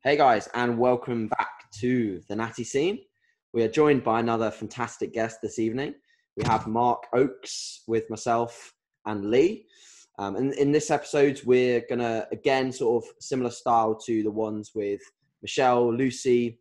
Hey guys, and welcome back to the Natty scene. We are joined by another fantastic guest this evening. We have Mark Oakes with myself and Lee. And in this episode, we're going to, again, sort of similar style to the ones with Michelle, Lucy,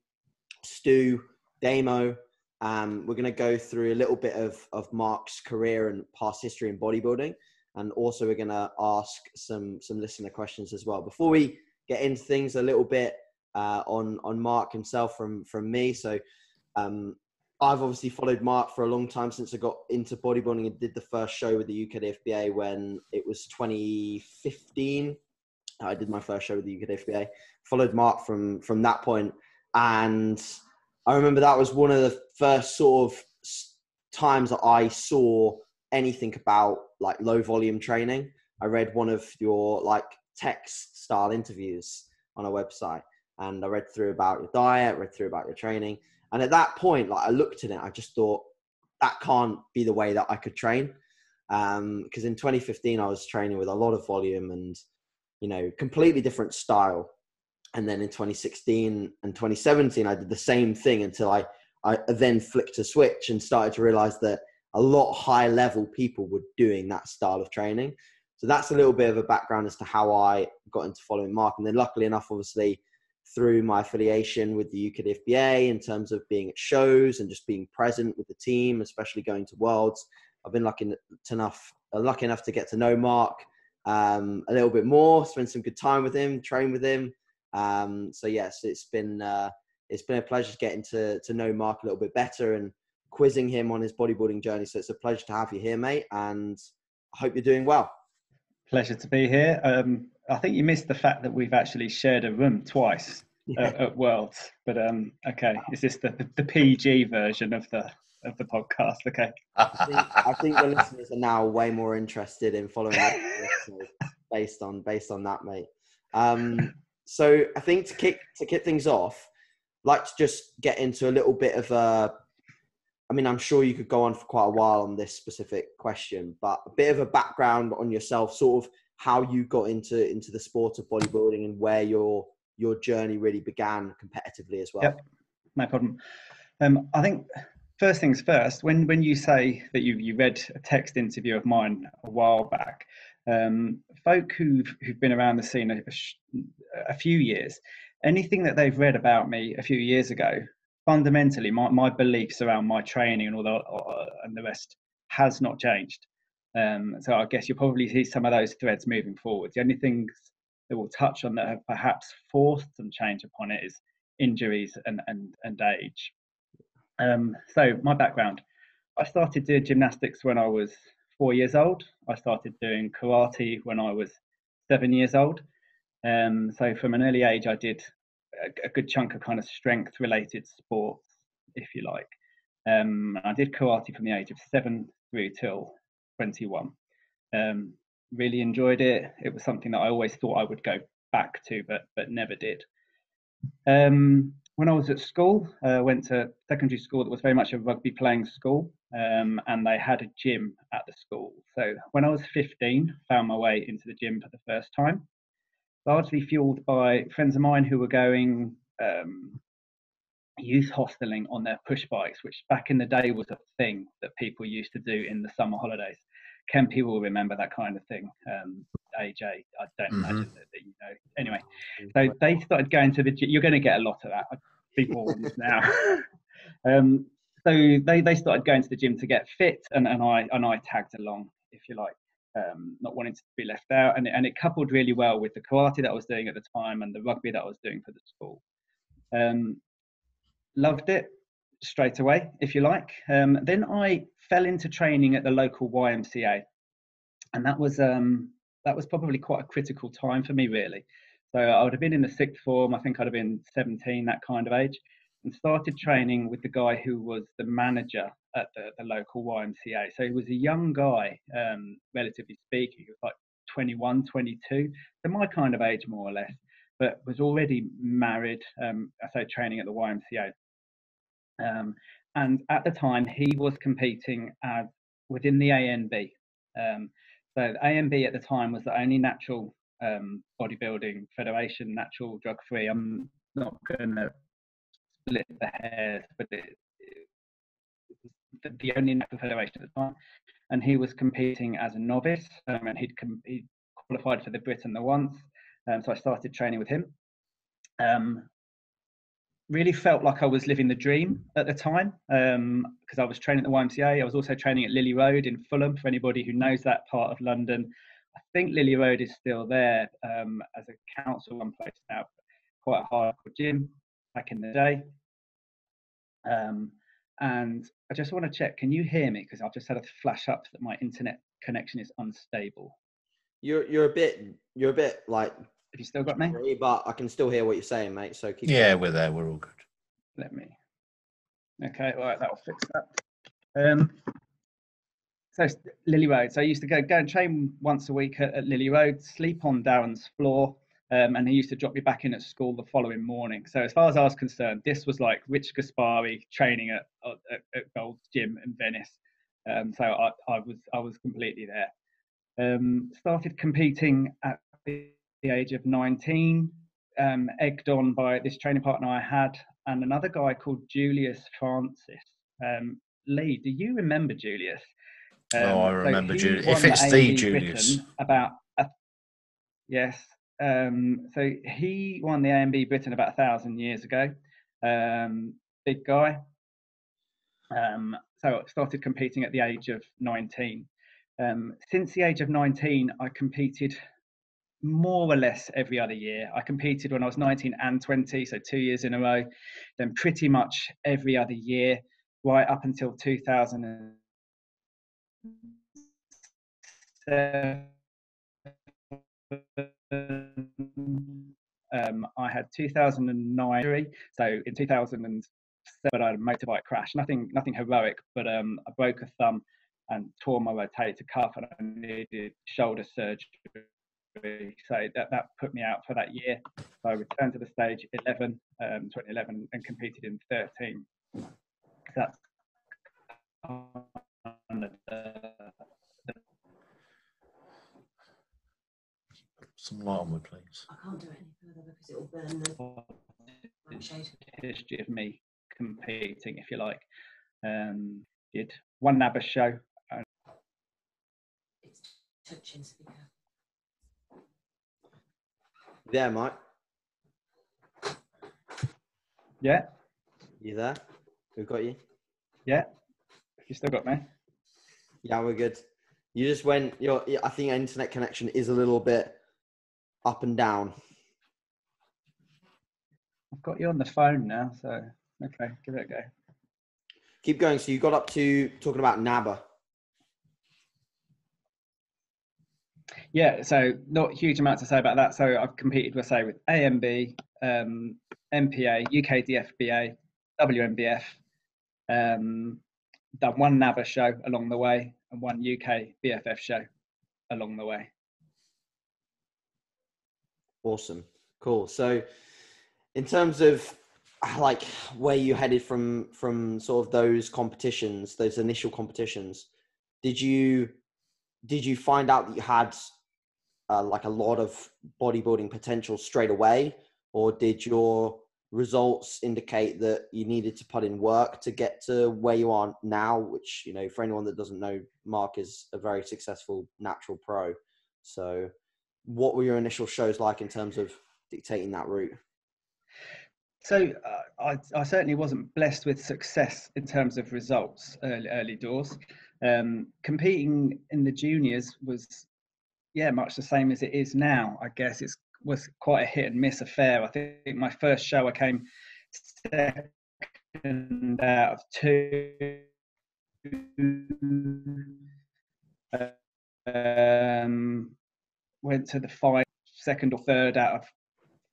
Stu, Damo. We're going to go through a little bit of Mark's career and past history in bodybuilding. And also we're going to ask some listener questions as well. Before we get into things a little bit, on Mark himself from me. So I've obviously followed Mark for a long time since I got into bodybuilding and did the first show with the UKDFBA when it was 2015. I did my first show with the UKDFBA. Followed Mark from that point, and I remember that was one of the first sort of times that I saw anything about like low volume training. I read one of your like text style interviews on a website. And I read through about your diet, read through about your training. And at that point, like I looked at it, I just thought that can't be the way that I could train. Because in 2015, I was training with a lot of volume and, you know, completely different style. And then in 2016 and 2017, I did the same thing until I then flicked a switch and started to realize that a lot higher level people were doing that style of training. So that's a little bit of a background as to how I got into following Mark. And then luckily enough, obviously, through my affiliation with the UKDFBA in terms of being at shows and just being present with the team, especially going to Worlds, I've been lucky enough to get to know Mark a little bit more, spend some good time with him, train with him. So yes, it's been a pleasure getting to know Mark a little bit better and quizzing him on his bodybuilding journey. So it's a pleasure to have you here, mate, and I hope you're doing well. Pleasure to be here. I think you missed the fact that we've actually shared a room twice at Worlds, but okay, is this the PG version of the podcast? Okay. I think the listeners are now way more interested in following based on that, mate. So I think to kick things off, I'd like to just get into a little bit of I mean, I'm sure you could go on for quite a while on this specific question, but a bit of a background on yourself, sort of how you got into the sport of bodybuilding and where your journey really began competitively as well. Yep, no problem. I think first things first, when you say that you read a text interview of mine a while back, folk who've been around the scene a few years, anything that they've read about me a few years ago, fundamentally, my beliefs around my training and and the rest has not changed. So I guess you'll probably see some of those threads moving forward. The only things that we'll touch on that have perhaps forced some change upon it is injuries and age. So my background, I started doing gymnastics when I was 4 years old. I started doing karate when I was 7 years old. So from an early age, I did a good chunk of kind of strength related sports, if you like. I did karate from the age of 7 through till 21. Really enjoyed it. It was something that I always thought I would go back to, but never did. When I was at school, I went to secondary school that was very much a rugby playing school, and they had a gym at the school. So when I was 15, found my way into the gym for the first time, largely fueled by friends of mine who were going youth hosteling on their push bikes, which back in the day was a thing that people used to do in the summer holidays. Can people remember that kind of thing? AJ, I don't imagine that you know. Anyway, so they started going to the gym. You're going to get a lot of that. People now. So they started going to the gym to get fit, and I tagged along, if you like. Not wanting to be left out, and it coupled really well with the karate that I was doing at the time and the rugby that I was doing for the school. Loved it straight away, if you like. Then I fell into training at the local YMCA, and that was probably quite a critical time for me, really. So I would have been in the sixth form. I think I'd have been 17, that kind of age, and started training with the guy who was the manager at the local YMCA. So he was a young guy, relatively speaking. He was like 21, 22, so my kind of age, more or less, but was already married. I started training at the YMCA. And at the time, he was competing within the ANB. So the ANB at the time was the only natural bodybuilding federation, natural drug-free. I'm not going to split the hairs, but the only national federation at the time. And he was competing as a novice, and he qualified for the Britain the once. So I started training with him. Really felt like I was living the dream at the time, because I was training at the YMCA. I was also training at Lily Road in Fulham, for anybody who knows that part of London. I think Lily Road is still there as a council run place now. Quite a hardcore gym back in the day. And I just want to check, can you hear me? Because I've just had a flash up that my internet connection is unstable. You're a bit like. Have you still got me? But I can still hear what you're saying, mate. So keep Yeah, going. we're there. We're all good. Let me. Okay, all right, that'll fix that. So Lily Road. So I used to go and train once a week at Lily Road, sleep on Darren's floor, and he used to drop me back in at school the following morning. So as far as I was concerned, this was like Rich Gaspari training at Gold's Gym in Venice. So I was completely there. Started competing at the age of 19, egged on by this training partner I had and another guy called Julius Francis. Lee, do you remember Julius? I remember Julius. If it's the Julius. Yes. So he won the AMB Britain about 1,000 years ago. Big guy. So I started competing at the age of 19. Since the age of 19, I competed more or less every other year. I competed when I was 19 and 20, so 2 years in a row. Then pretty much every other year, right up until 2007. I had 2009. So in 2007, I had a motorbike crash. Nothing heroic, but I broke a thumb and tore my rotator cuff, and I needed shoulder surgery. So that put me out for that year. So I returned to the stage 2011, and competed in 13. That's some light on me, please. I can't do it any further because it will burn the lampshade. History of me competing, if you like. Did one NABBA show. It's touching speaker. Yeah, Mike. Yeah. You there? We've got you. Yeah. You still got me? Yeah, we're good. You just went. I think your internet connection is a little bit up and down. I've got you on the phone now, so okay, give it a go. Keep going. So you got up to talking about NABBA. Yeah, so not huge amounts to say about that. So I've competed, with AMB, MPA, UK DFBA, WNBF, done one NABBA show along the way and one UK BFF show along the way. Awesome. Cool. So in terms of like where you headed from sort of those competitions, those initial competitions, did you find out that you had like a lot of bodybuilding potential straight away, or did your results indicate that you needed to put in work to get to where you are now, which, you know, for anyone that doesn't know, Mark is a very successful natural pro. So what were your initial shows like in terms of dictating that route? So I certainly wasn't blessed with success in terms of results early doors. Competing in the juniors was, much the same as it is now. I guess it was quite a hit and miss affair. I think my first show I came second out of 2. Went to the 5, second or third out of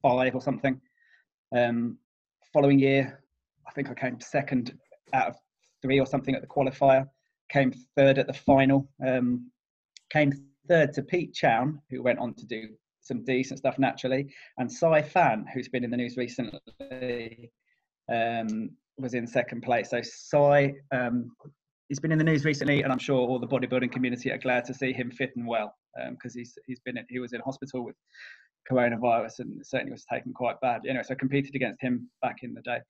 5 or something. Following year, I think I came second out of 3 or something at the qualifier. Came third at the final. Came third to Pete Chown, who went on to do some decent stuff naturally, and Sai Fan, who's been in the news recently, was in second place. So Sai, he's been in the news recently, and I'm sure all the bodybuilding community are glad to see him fit and well, because he was in hospital with coronavirus, and certainly was taken quite badly. Anyway, so I competed against him back in the day.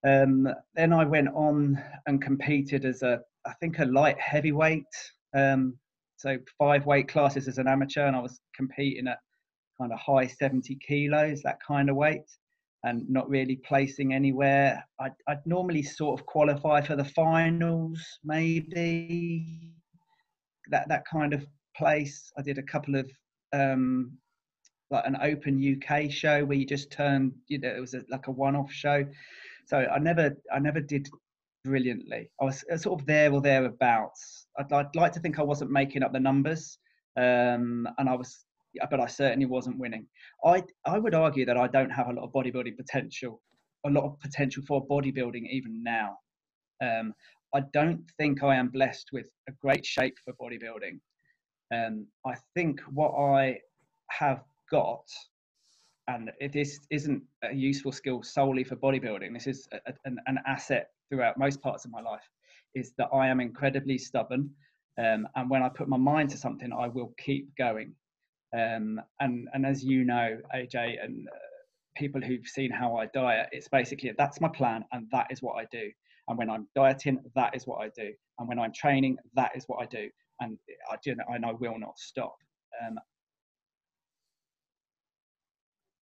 Then I went on and competed as I think a light heavyweight. So 5 weight classes as an amateur, and I was competing at kind of high 70 kilos, that kind of weight, and not really placing anywhere. I'd normally sort of qualify for the finals, maybe that kind of place. I did a couple of like an open UK show where you just turned, it was like a one-off show. So I never did brilliantly. I was sort of there or thereabouts. I'd like to think I wasn't making up the numbers, but I certainly wasn't winning. I would argue that I don't have a lot of bodybuilding potential, a lot of potential for bodybuilding even now. I don't think I am blessed with a great shape for bodybuilding. I think what I have got, and this isn't a useful skill solely for bodybuilding, this is an asset throughout most parts of my life, is that I am incredibly stubborn. And when I put my mind to something, I will keep going. And as you know, AJ, and people who've seen how I diet, it's basically, that's my plan and that is what I do. And when I'm dieting, that is what I do. And when I'm training, that is what I do. And I will not stop.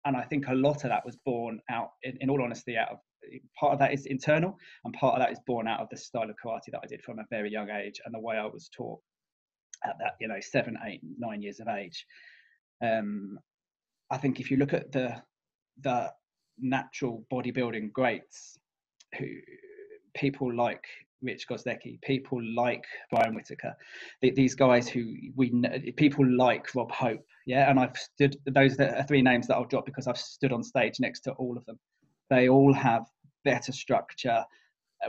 And I think a lot of that was born out, in all honesty, out of, part of that is internal, and part of that is born out of the style of karate that I did from a very young age, and the way I was taught at that, 7, 8, 9 years of age. I think if you look at the natural bodybuilding greats, people like Rich Gosdecki, people like Brian Whitaker, these guys who people like Rob Hope, yeah, and I've stood, those are 3 names that I'll drop because I've stood on stage next to all of them. They all have better structure,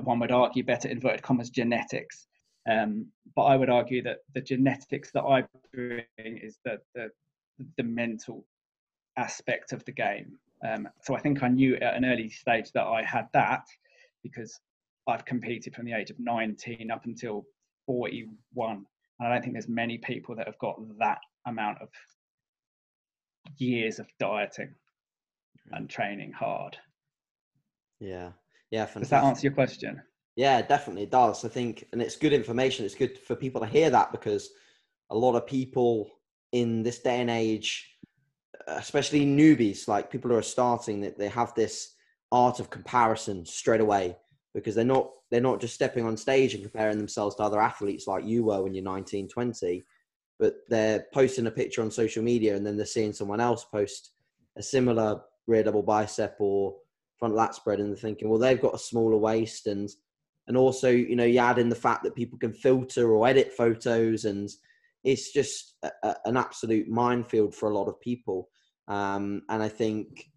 one would argue better, inverted commas, genetics, but I would argue that the genetics that I bring is the mental aspect of the game. So I think I knew at an early stage that I had that, because I've competed from the age of 19 up until 41. And I don't think there's many people that have got that amount of years of dieting and training hard. Yeah, fantastic. Does that answer your question? Yeah, definitely it does. I think, and it's good information. It's good for people to hear that, because a lot of people in this day and age, especially newbies, like people who are starting, that they have this art of comparison straight away, because they're not just stepping on stage and comparing themselves to other athletes like you were when you're 19, 20, but they're posting a picture on social media and then they're seeing someone else post a similar rear double bicep or front lat spread, and they're thinking, well, they've got a smaller waist. And also, you add in the fact that people can filter or edit photos, and it's just an absolute minefield for a lot of people. And I think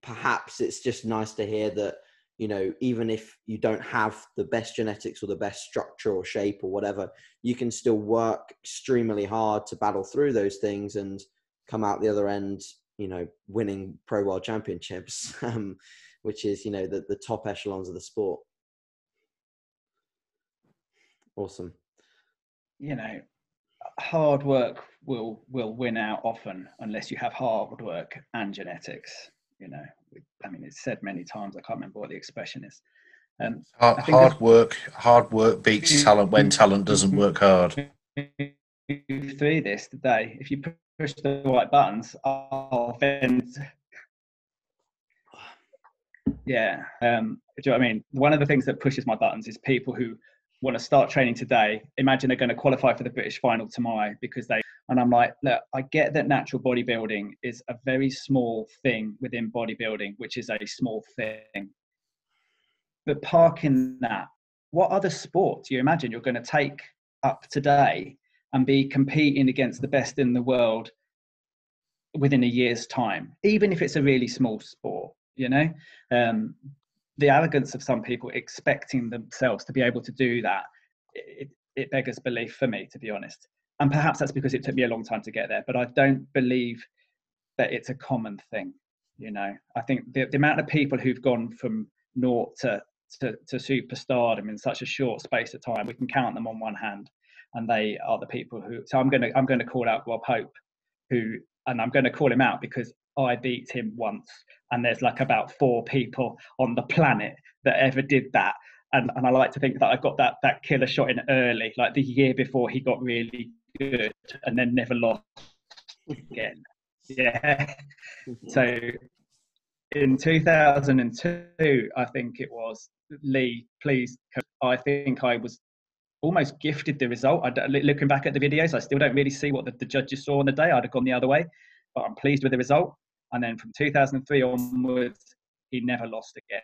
perhaps it's just nice to hear that, even if you don't have the best genetics or the best structure or shape or whatever, you can still work extremely hard to battle through those things and come out the other end, winning pro world championships, which is, the top echelons of the sport. Awesome. Hard work will win out often, unless you have hard work and genetics. It's said many times. I can't remember what the expression is. Hard work beats talent when talent doesn't work hard. Through this today, if you push the right buttons, I'll offend. Yeah. Do you know what I mean? One of the things that pushes my buttons is people who want to start training today. Imagine they're going to qualify for the British final tomorrow and I'm like, look, I get that natural bodybuilding is a very small thing within bodybuilding, which is a small thing. But parking that, what other sport do you imagine you're going to take up today and be competing against the best in the world within a year's time, even if it's a really small sport? The arrogance of some people expecting themselves to be able to do that, it beggars belief for me, to be honest. And perhaps that's because it took me a long time to get there, but I don't believe that it's a common thing. I think the amount of people who've gone from naught to superstardom in such a short space of time, we can count them on one hand, and they are the people who. So I'm going to call out Rob Hope, who and I'm going to call him out because I beat him once, and there's like about 4 people on the planet that ever did that. And I like to think that I got that killer shot in early, like the year before he got really good, and then never lost again. Yeah. So in 2002, I think it was, Lee, please, I think I was almost gifted the result. Looking back at the videos, I still don't really see what the judges saw on the day. I'd have gone the other way, but I'm pleased with the result. And then from 2003 onwards, he never lost again.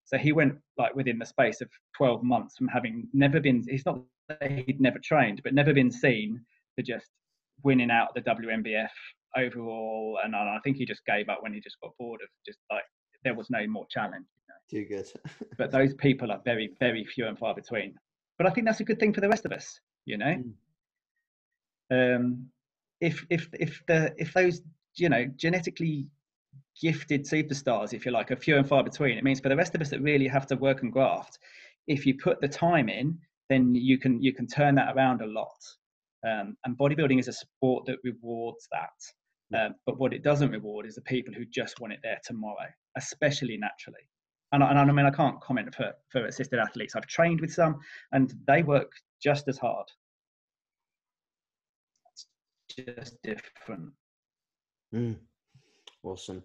So he went like within the space of 12 months from having never been, it's not that he'd never trained, but never been seen, to just winning out the WNBF overall. And I think he just gave up when he just got bored of just like, there was no more challenge. Too good. But those people are very, very few and far between. But I think that's a good thing for the rest of us, you know. If those, you know, genetically gifted superstars, if you like, are few and far between, it means for the rest of us that really have to work and graft, if you put the time in, then you can turn that around a lot. And bodybuilding is a sport that rewards that. But what it doesn't reward is the people who just want it there tomorrow, especially naturally. And I mean, I can't comment for assisted athletes. I've trained with some, and they work just as hard. It's just different. Awesome.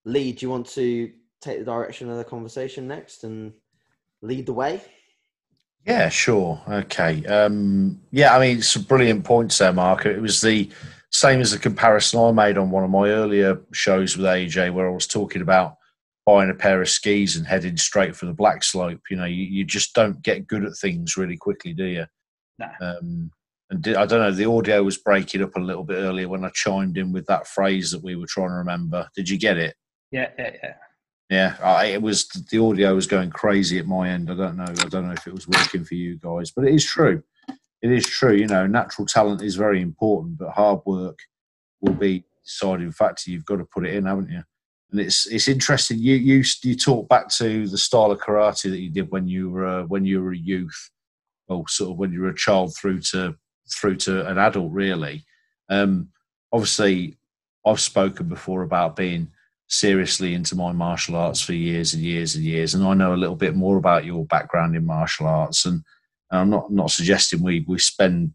Lee, do you want to take the direction of the conversation next and lead the way? Yeah, sure. Okay. Yeah, I mean, some brilliant points there, Mark. It was the same as the comparison I made on one of my earlier shows with AJ, where I was talking about buying a pair of skis and heading straight for the black slope. You know, you just don't get good at things really quickly, do you? No. And I don't know, the audio was breaking up a little bit earlier when I chimed in with that phrase that we were trying to remember. Did you get it? Yeah. Yeah, it was, the audio was going crazy at my end. I don't know if it was working for you guys, but it is true. It is true. You know, natural talent is very important, but hard work will be deciding factor. You've got to put it in, haven't you? And it's interesting. You talk back to the style of karate that you did when you were a youth, or sort of when you were a child through to an adult, really. Obviously, I've spoken before about being seriously into my martial arts for years and years and years, and I know a little bit more about your background in martial arts, and I'm not suggesting we spend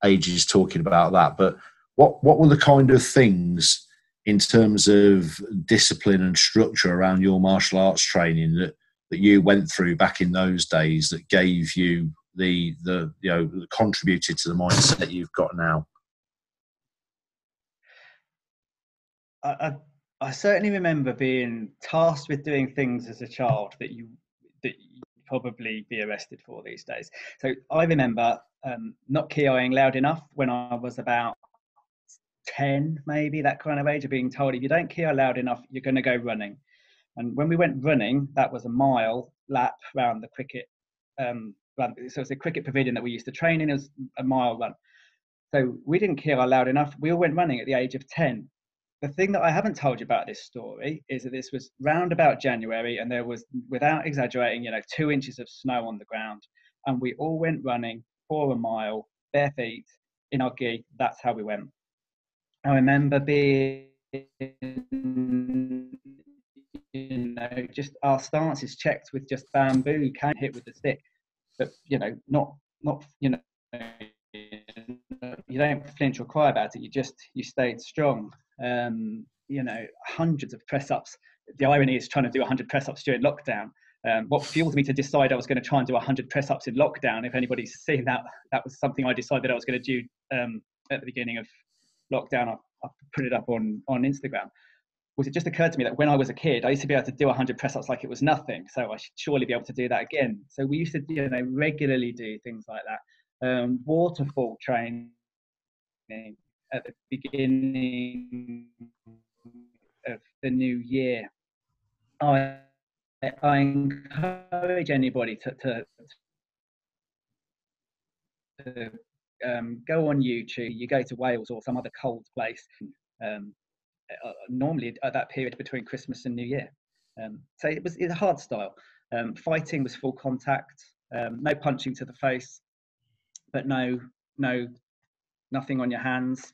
ages talking about that, but what were the kind of things in terms of discipline and structure around your martial arts training that you went through back in those days that gave you the you know, contributed to the mindset you've got now? I certainly remember being tasked with doing things as a child that you'd probably be arrested for these days. So I remember not kiyoing loud enough when I was about 10, maybe, that kind of age, of being told if you don't kiyo loud enough, you're going to go running. And when we went running, that was a mile lap around the cricket. So it's a cricket pavilion that we used to train in. It was a mile run. So we didn't kiyo loud enough. We all went running at the age of 10. The thing that I haven't told you about this story is that this was round about January, and there was, without exaggerating, 2 inches of snow on the ground. And we all went running for a mile, bare feet, in our gi. That's how we went. I remember being, just our stances checked with just bamboo, can't hit with the stick. But, not you don't flinch or cry about it. You stayed strong. Hundreds of press-ups. The irony is trying to do 100 press-ups during lockdown. What fueled me to decide I was going to try and do 100 press-ups in lockdown, if anybody's seen that was something I decided I was going to do at the beginning of lockdown. I put it up on Instagram. It just occurred to me that when I was a kid, I used to be able to do 100 press-ups like it was nothing. So I should surely be able to do that again. So we used to regularly do things like that. Waterfall training at the beginning of the new year. I encourage anybody to go on YouTube. You go to Wales or some other cold place, normally at that period between Christmas and New Year. So it's a hard style. Fighting was full contact, no punching to the face, but nothing on your hands.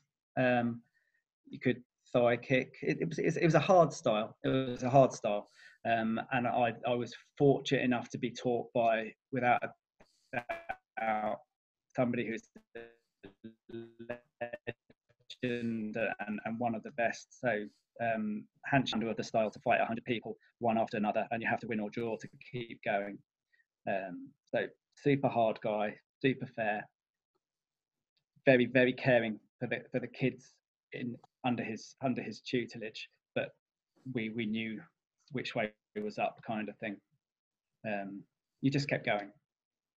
You could thigh kick. It was a hard style. It was a hard style, and I was fortunate enough to be taught by, without a doubt, somebody who's a legend and one of the best. So handshake of the style to fight 100 people one after another, and you have to win or draw to keep going. So super hard guy, super fair, very, very caring for the kids under his tutelage, but we knew which way it was up, kind of thing. You just kept going.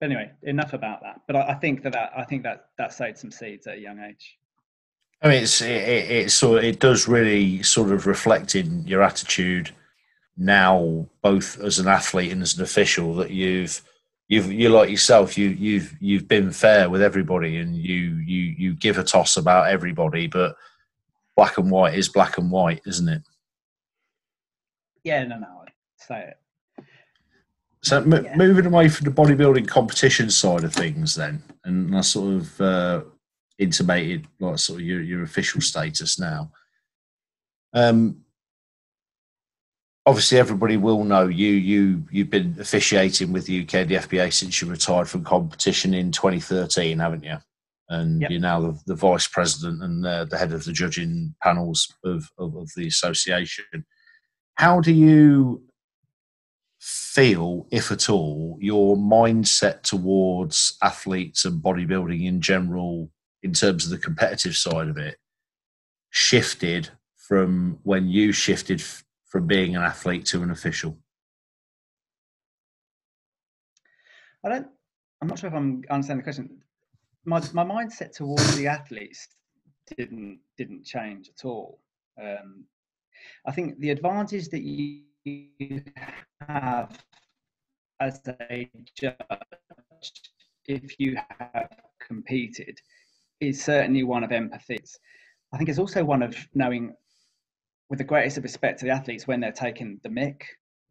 But anyway, enough about that. But I think that sowed some seeds at a young age. I mean, it does really sort of reflect in your attitude now, both as an athlete and as an official, that you like yourself, you've been fair with everybody, and you give a toss about everybody, but black and white is black and white, isn't it? Yeah, no, I'd say it. So moving away from the bodybuilding competition side of things, then, and I sort of intimated like sort of your official status now. Obviously, everybody will know you've been officiating with the UK and the FBA since you retired from competition in 2013, haven't you? And Yep. You're now the vice president and the head of the judging panels of the association. How do you feel, if at all, your mindset towards athletes and bodybuilding in general, in terms of the competitive side of it, shifted from when you shifted from being an athlete to an official? I'm not sure if I'm understanding the question. My mindset towards the athletes didn't change at all. I think the advantage that you have as a judge, if you have competed, is certainly one of empathy. I think it's also one of knowing, with the greatest of respect to the athletes, when they're taking the mick,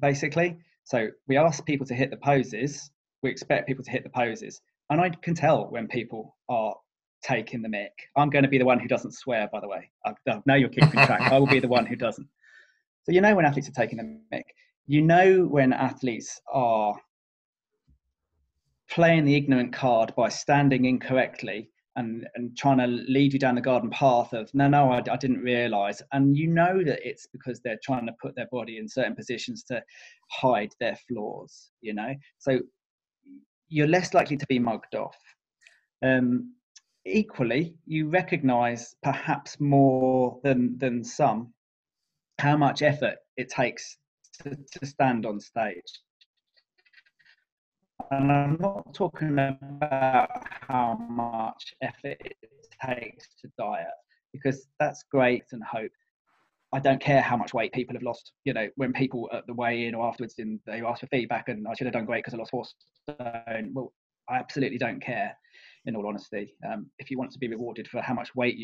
basically. So we ask people to hit the poses, we expect people to hit the poses, and I can tell when people are taking the mick. I'm going to be the one who doesn't swear, by the way. I know you're keeping track. I will be the one who doesn't. So you know when athletes are taking the mick. You know when athletes are playing the ignorant card by standing incorrectly and trying to lead you down the garden path of, no, I didn't realise. And you know that it's because they're trying to put their body in certain positions to hide their flaws, you know? So you're less likely to be mugged off. Equally, you recognise perhaps more than some how much effort it takes to stand on stage. And I'm not talking about how much effort it takes to diet, because that's great and hope. I don't care how much weight people have lost. You know, when people at the weigh-in or afterwards, they ask for feedback and I should have done great because I lost 4 stone. Well, I absolutely don't care, in all honesty. If you want to be rewarded for how much weight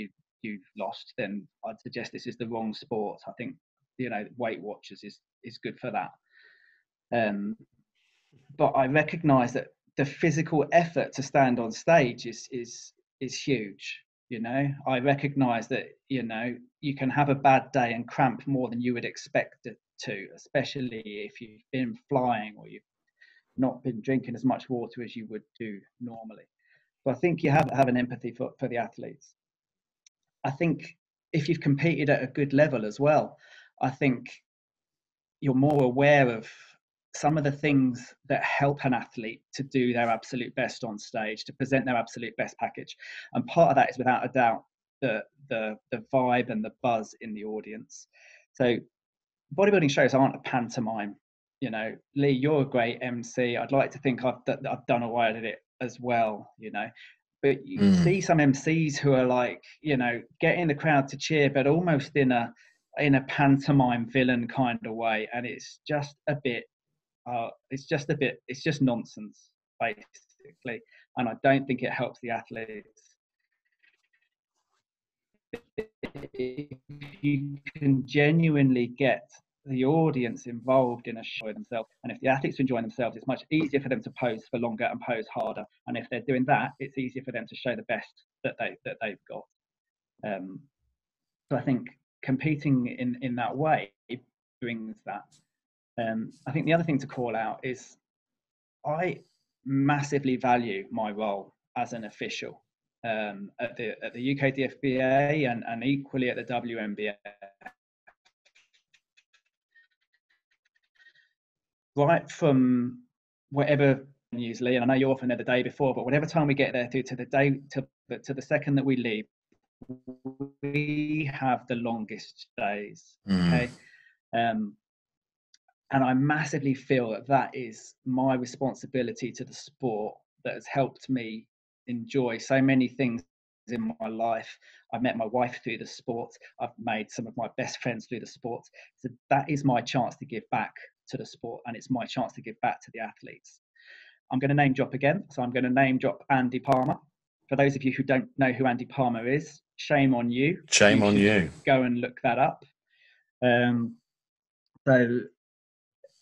you've lost, then I'd suggest this is the wrong sport. I think, you know, Weight Watchers is good for that. But I recognise that the physical effort to stand on stage is huge. You know, I recognise that, you know, you can have a bad day and cramp more than you would expect it to, especially if you've been flying or you've not been drinking as much water as you would do normally. So I think you have an empathy for the athletes. I think if you've competed at a good level as well, I think you're more aware of some of the things that help an athlete to do their absolute best on stage, to present their absolute best package. And part of that is, without a doubt, the vibe and the buzz in the audience. So bodybuilding shows aren't a pantomime. You know, Lee, you're a great MC. I'd like to think I've done all right at it as well, you know. But you see some MCs who are like, you know, getting the crowd to cheer, but almost in a pantomime villain kind of way. And it's just a bit, it's just nonsense, basically. And I don't think it helps the athletes. If you can genuinely get the audience involved in a show themselves, and if the athletes are enjoying themselves, it's much easier for them to pose for longer and pose harder. And if they're doing that, it's easier for them to show the best that they've got. So I think competing in that way brings that. I think the other thing to call out is I massively value my role as an official at the UK DFBA and equally at the WNBF. Right from whatever usually, and I know you're often there the day before, but whatever time we get there through to the day to the second that we leave, we have the longest days. Okay. And I massively feel that that is my responsibility to the sport that has helped me enjoy so many things in my life. I've met my wife through the sport. I've made some of my best friends through the sport. So that is my chance to give back to the sport, and it's my chance to give back to the athletes. I'm going to name drop again. So I'm going to name drop Andy Palmer. For those of you who don't know who Andy Palmer is, shame on you. Shame on you. Go and look that up. So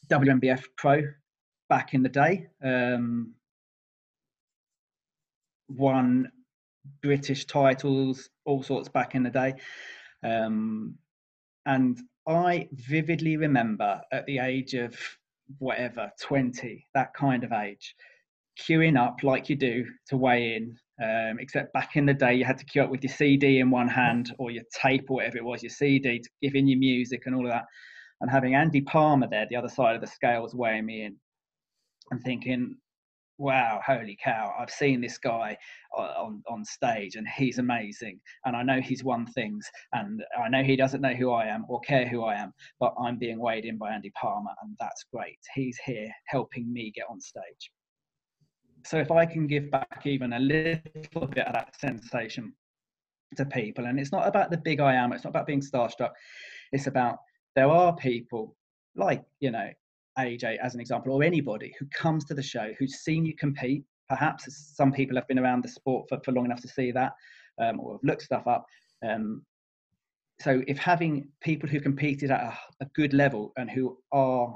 WNBF Pro back in the day, won British titles, all sorts back in the day. And I vividly remember at the age of whatever, 20, that kind of age, queuing up like you do to weigh in, except back in the day you had to queue up with your CD in one hand or your tape or whatever it was, your CD, to give in your music and all of that. And having Andy Palmer there, the other side of the scales, weighing me in and thinking, wow, holy cow, I've seen this guy on stage and he's amazing. And I know he's won things and I know he doesn't know who I am or care who I am, but I'm being weighed in by Andy Palmer and that's great. He's here helping me get on stage. So if I can give back even a little bit of that sensation to people, and it's not about the big I am, it's not about being starstruck, it's about there are people like, you know, AJ as an example, or anybody who comes to the show, who's seen you compete. Perhaps some people have been around the sport for long enough to see that, or have looked stuff up. So if having people who competed at a good level and who are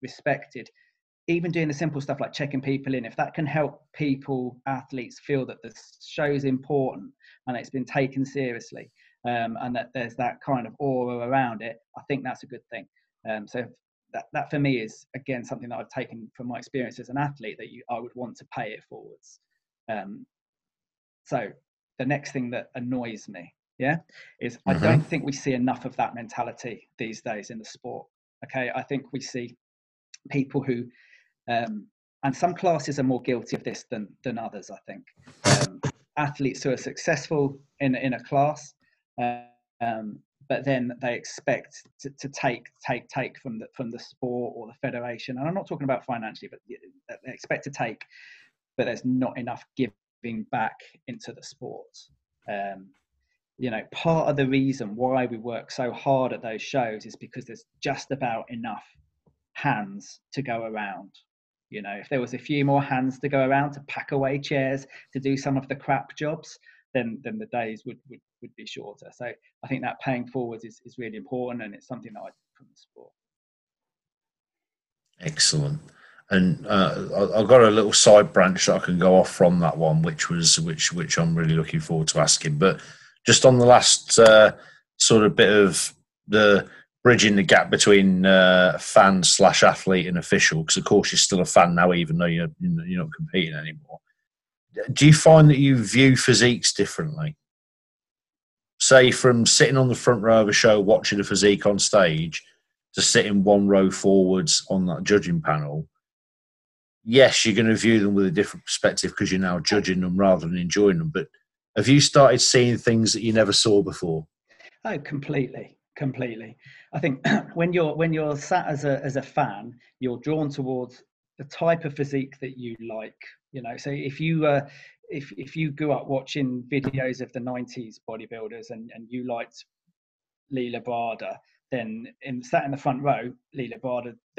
respected, even doing the simple stuff like checking people in, if that can help people, athletes, feel that the show is important and it's been taken seriously, and that there's that kind of aura around it, I think that's a good thing. So that for me is, again, something that I've taken from my experience as an athlete, that I would want to pay it forwards. So the next thing that annoys me, is I don't think we see enough of that mentality these days in the sport. Okay, I think we see people who, and some classes are more guilty of this than others, I think. Athletes who are successful in a class, but then they expect to take from the sport or the federation. And I'm not talking about financially, but they expect to take, but there's not enough giving back into the sport. You know, part of the reason why we work so hard at those shows is because there's just about enough hands to go around. You know, if there was a few more hands to go around to pack away chairs, to do some of the crap jobs, then the days would be shorter. So I think that paying forwards is really important, and it's something that I do from the sport. Excellent. And I've got a little side branch that I can go off from that one, which I'm really looking forward to asking. But just on the last sort of bit of the bridging the gap between fan / athlete and official, because of course you're still a fan now, even though you're not competing anymore. Do you find that you view physiques differently? Say from sitting on the front row of a show watching a physique on stage to sitting one row forwards on that judging panel. Yes, you're going to view them with a different perspective because you're now judging them rather than enjoying them. But have you started seeing things that you never saw before? Oh, completely. I think when you're sat as a fan, you're drawn towards the type of physique that you like. You know, so if you grew up watching videos of the 90s bodybuilders and you liked Leela Barda, then sat in the front row, the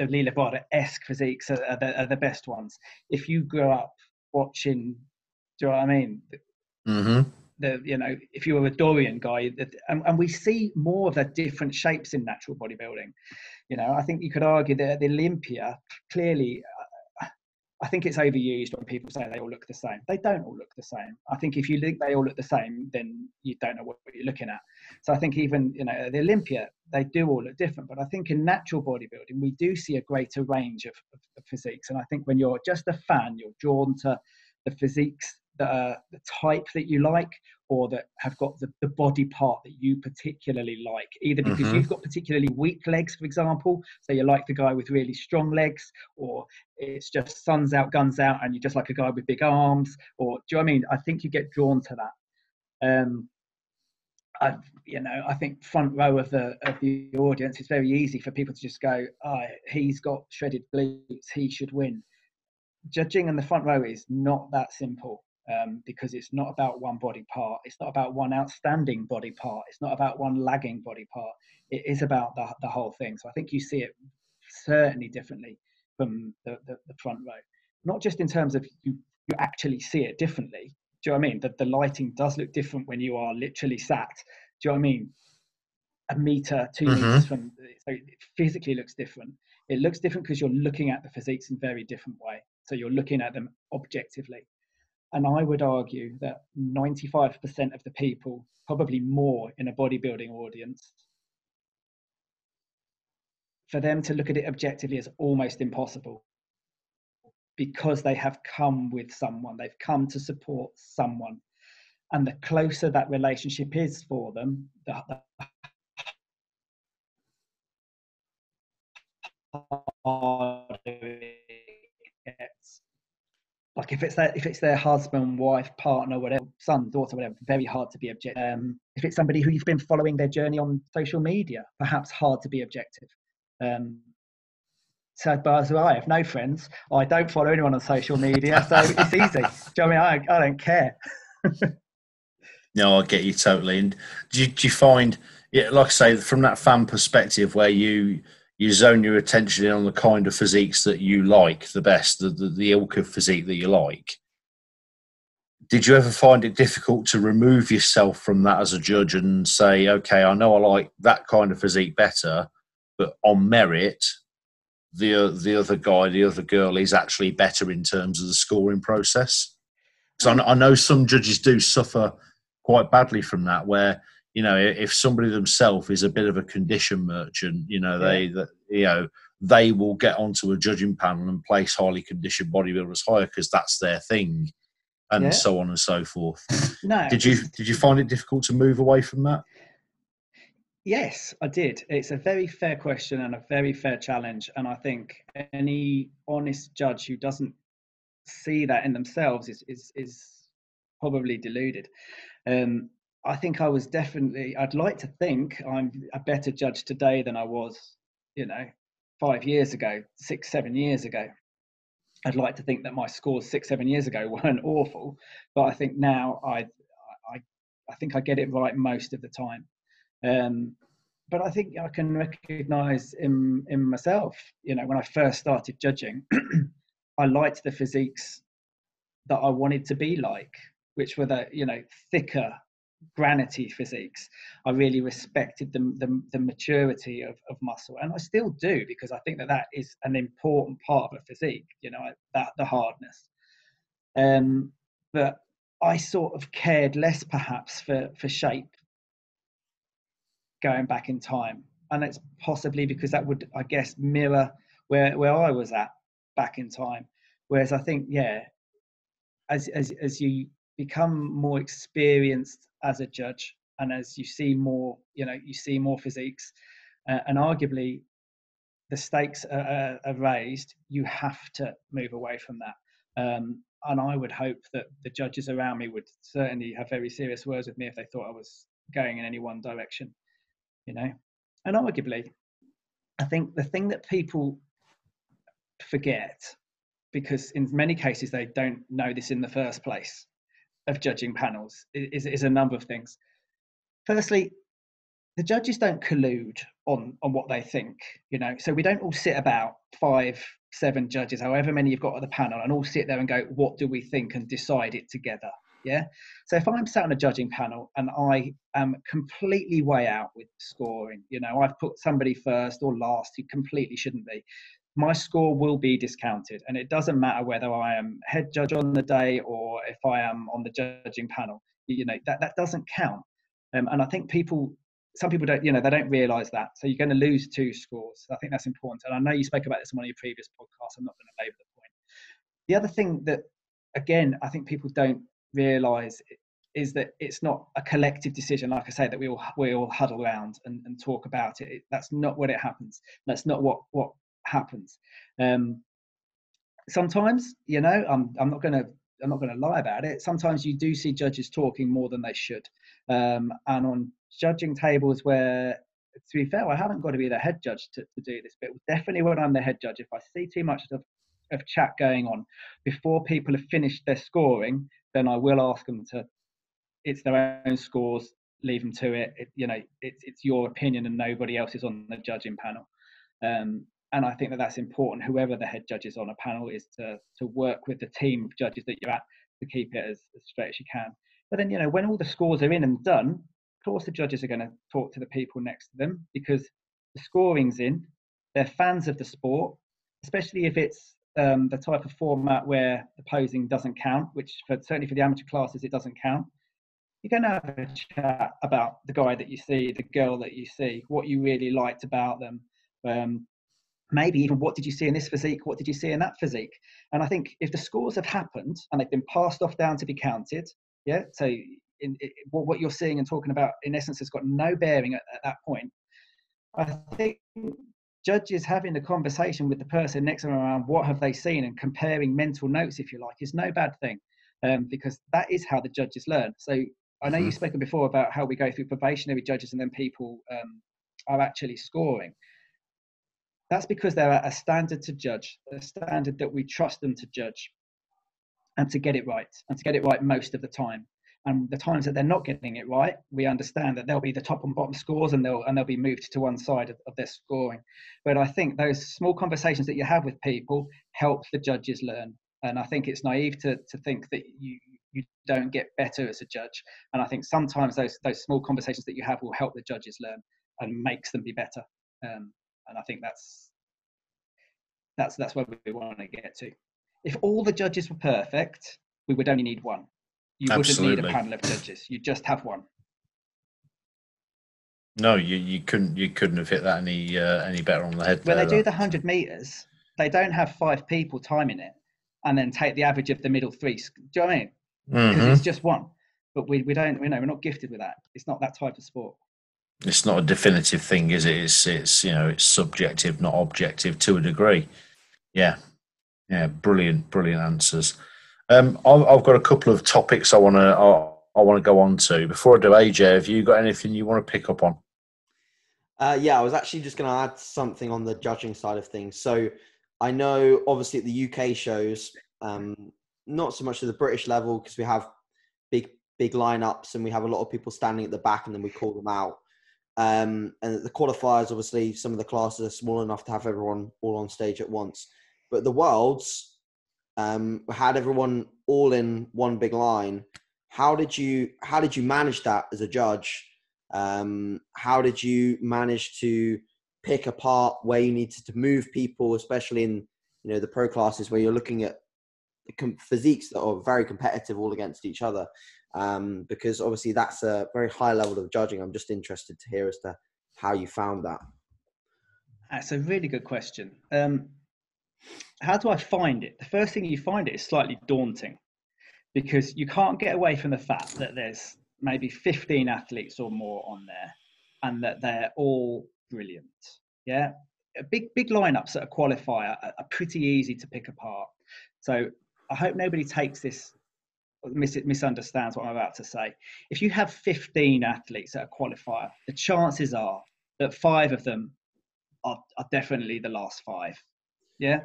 Leela Barda-esque physiques are the best ones. If you grew up watching, do you know what I mean? If you were a Dorian guy, and we see more of the different shapes in natural bodybuilding. You know, I think you could argue that the Olympia clearly, I think it's overused when people say they all look the same. They don't all look the same. I think if you think they all look the same, then you don't know what you're looking at. So I think even, the Olympia, they do all look different. But I think in natural bodybuilding, we do see a greater range of physiques. And I think when you're just a fan, you're drawn to the physiques that are the type that you like, or that have got the body part that you particularly like, either because you've got particularly weak legs, for example, so you like the guy with really strong legs, or it's just suns out, guns out, and you just like a guy with big arms, or do you know what I mean? I think you get drawn to that. I think front row of the audience, it's very easy for people to just go, he's got shredded glutes, he should win. Judging in the front row is not that simple. Because it's not about one body part. It's not about one outstanding body part. It's not about one lagging body part. It is about the whole thing. So I think you see it certainly differently from the front row. Not just in terms of you actually see it differently. Do you know what I mean? That the lighting does look different when you are literally sat. Do you know what I mean? A meter, 2 meters from, so it physically looks different. It looks different because you're looking at the physiques in a very different way. So you're looking at them objectively. And I would argue that 95% of the people, probably more in a bodybuilding audience, for them to look at it objectively is almost impossible, because they have come with someone, they've come to support someone. And the closer that relationship is for them, the harder it gets. Like if it's their husband, wife, partner, whatever, son, daughter, whatever, very hard to be objective. If it's somebody who you've been following their journey on social media, perhaps hard to be objective. So, but as I have no friends, I don't follow anyone on social media, so it's easy. Do you know what I mean? I don't care. No, I get you totally. And do you find, like I say, from that fan perspective, where you zone your attention in on the kind of physiques that you like the best, the ilk of physique that you like, did you ever find it difficult to remove yourself from that as a judge and say, okay, I know I like that kind of physique better, but on merit, the other guy, the other girl is actually better in terms of the scoring process? Because I know some judges do suffer quite badly from that, where, if somebody themselves is a bit of a condition merchant, they will get onto a judging panel and place highly conditioned bodybuilders higher because that's their thing, and so on and so forth. No, did you find it difficult to move away from that? Yes, I did. It's a very fair question and a very fair challenge, and I think any honest judge who doesn't see that in themselves is probably deluded. I think I'd like to think I'm a better judge today than I was, 5 years ago, 6-7 years ago. I'd like to think that my scores 6-7 years ago weren't awful, but I think now I think I get it right most of the time. But I think I can recognize in myself, when I first started judging, I liked the physiques that I wanted to be like, which were the, thicker, granity physiques. I really respected the maturity of muscle, and I still do, because I think that is an important part of a physique, the hardness. But I sort of cared less perhaps for shape going back in time, and it's possibly because that would, I guess, mirror where I was at back in time. Whereas I think, as you become more experienced as a judge, and as you see more, you see more physiques, and arguably the stakes are raised, you have to move away from that. And I would hope that the judges around me would certainly have very serious words with me if they thought I was going in any one direction, And arguably, I think the thing that people forget, because in many cases they don't know this in the first place, of judging panels, is a number of things. Firstly, the judges don't collude on what they think, so we don't all sit about 5-7 judges, however many you've got at the panel, and all sit there and go, what do we think, and decide it together. So if I'm sat on a judging panel and I am completely way out with scoring, I've put somebody first or last who completely shouldn't be, my score will be discounted, and it doesn't matter whether I am head judge on the day or if I am on the judging panel. That doesn't count. And I think some people don't, they don't realise that. So you're going to lose 2 scores. I think that's important. And I know you spoke about this on one of your previous podcasts. I'm not going to labour the point. The other thing that, again, I think people don't realise is that it's not a collective decision, like I say, that we all huddle around and talk about it. That's not what it happens. That's not what happens. Sometimes, I'm not going to lie about it. Sometimes you do see judges talking more than they should, and on judging tables where, to be fair, I haven't got to be the head judge to do this, but definitely when I'm the head judge, if I see too much of chat going on before people have finished their scoring, then I will ask them to. It's their own scores. Leave them to it. It's your opinion, and nobody else is on the judging panel. And I think that's important. Whoever the head judge is on a panel is to work with the team of judges that you're at to keep it as straight as you can. But then, when all the scores are in and done, of course the judges are going to talk to the people next to them, because the scoring's in. They're fans of the sport, especially if it's the type of format where the posing doesn't count, which certainly for the amateur classes, it doesn't count. You're going to have a chat about the guy that you see, the girl that you see, what you really liked about them. Maybe even what did you see in this physique? What did you see in that physique? And I think if the scores have happened and they've been passed off down to be counted, so what you're seeing and talking about, in essence, has got no bearing at that point. I think judges having a conversation with the person next to them around what have they seen and comparing mental notes, if you like, is no bad thing, because that is how the judges learn. So I know you've spoken before about how we go through probationary judges and then people are actually scoring. That's because they're at a standard to judge, a standard that we trust them to judge and to get it right, and to get it right most of the time. And the times that they're not getting it right, we understand that they'll be the top and bottom scores, and they'll be moved to one side of their scoring. But I think those small conversations that you have with people help the judges learn. And I think it's naive to think that you don't get better as a judge. And I think sometimes those small conversations that you have will help the judges learn and makes them be better. And I think that's where we want to get to. If all the judges were perfect, we would only need one. You wouldn't need a panel of judges. You just have one. No, you couldn't have hit that any better on the head. When they do the 100 meters, they don't have 5 people timing it and then take the average of the middle 3. Do you know what I mean? Because it's just one. But we don't. We're not gifted with that. It's not that type of sport. It's not a definitive thing, is it? It's subjective, not objective to a degree. Yeah, brilliant answers. I've got a couple of topics I want to go on to. Before I do, AJ, have you got anything you want to pick up on? I was actually just going to add something on the judging side of things. So I know, obviously, at the UK shows, not so much at the British level, because we have big lineups and we have a lot of people standing at the back and then we call them out. And the qualifiers, obviously, some of the classes are small enough to have everyone all on stage at once. But the Worlds had everyone all in one big line. How did you manage that as a judge? How did you manage to pick apart where you needed to move people, especially in the pro classes where you're looking at physiques that are very competitive all against each other? Because obviously that's a very high level of judging. I'm just interested to hear as to how you found that. That's a really good question. How do I find it? The first thing you find it is slightly daunting, because you can't get away from the fact that there's maybe 15 athletes or more on there and that they're all brilliant. Yeah. Big lineups at a qualifier are pretty easy to pick apart. So I hope nobody takes this, misunderstands what I'm about to say. If you have 15 athletes at a qualifier, the chances are that 5 of them are definitely the last 5. Yeah.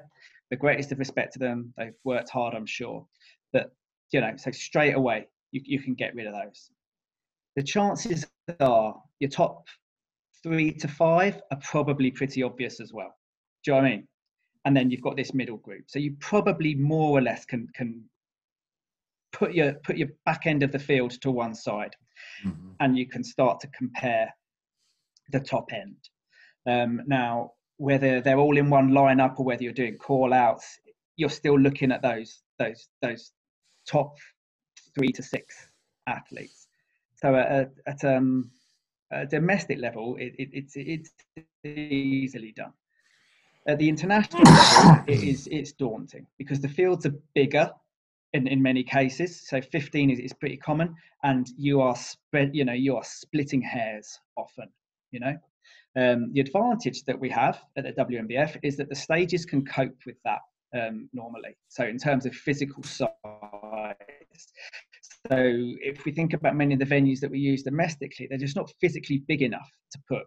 The greatest of respect to them. They've worked hard, I'm sure. But, so straight away, you can get rid of those. The chances are your top 3 to 5 are probably pretty obvious as well. Do you know what I mean? And then you've got this middle group. So you probably more or less can put your back end of the field to one side, and you can start to compare the top end. Now, whether they're all in one lineup or whether you're doing call outs, you're still looking at those top 3 to 6 athletes. So at a domestic level, it's easily done. At the international level, it's daunting because the fields are bigger in many cases. So 15 is pretty common, and you are splitting hairs often. The advantage that we have at the WNBF is that the stages can cope with that normally. So in terms of physical size. So if we think about many of the venues that we use domestically, they're just not physically big enough to put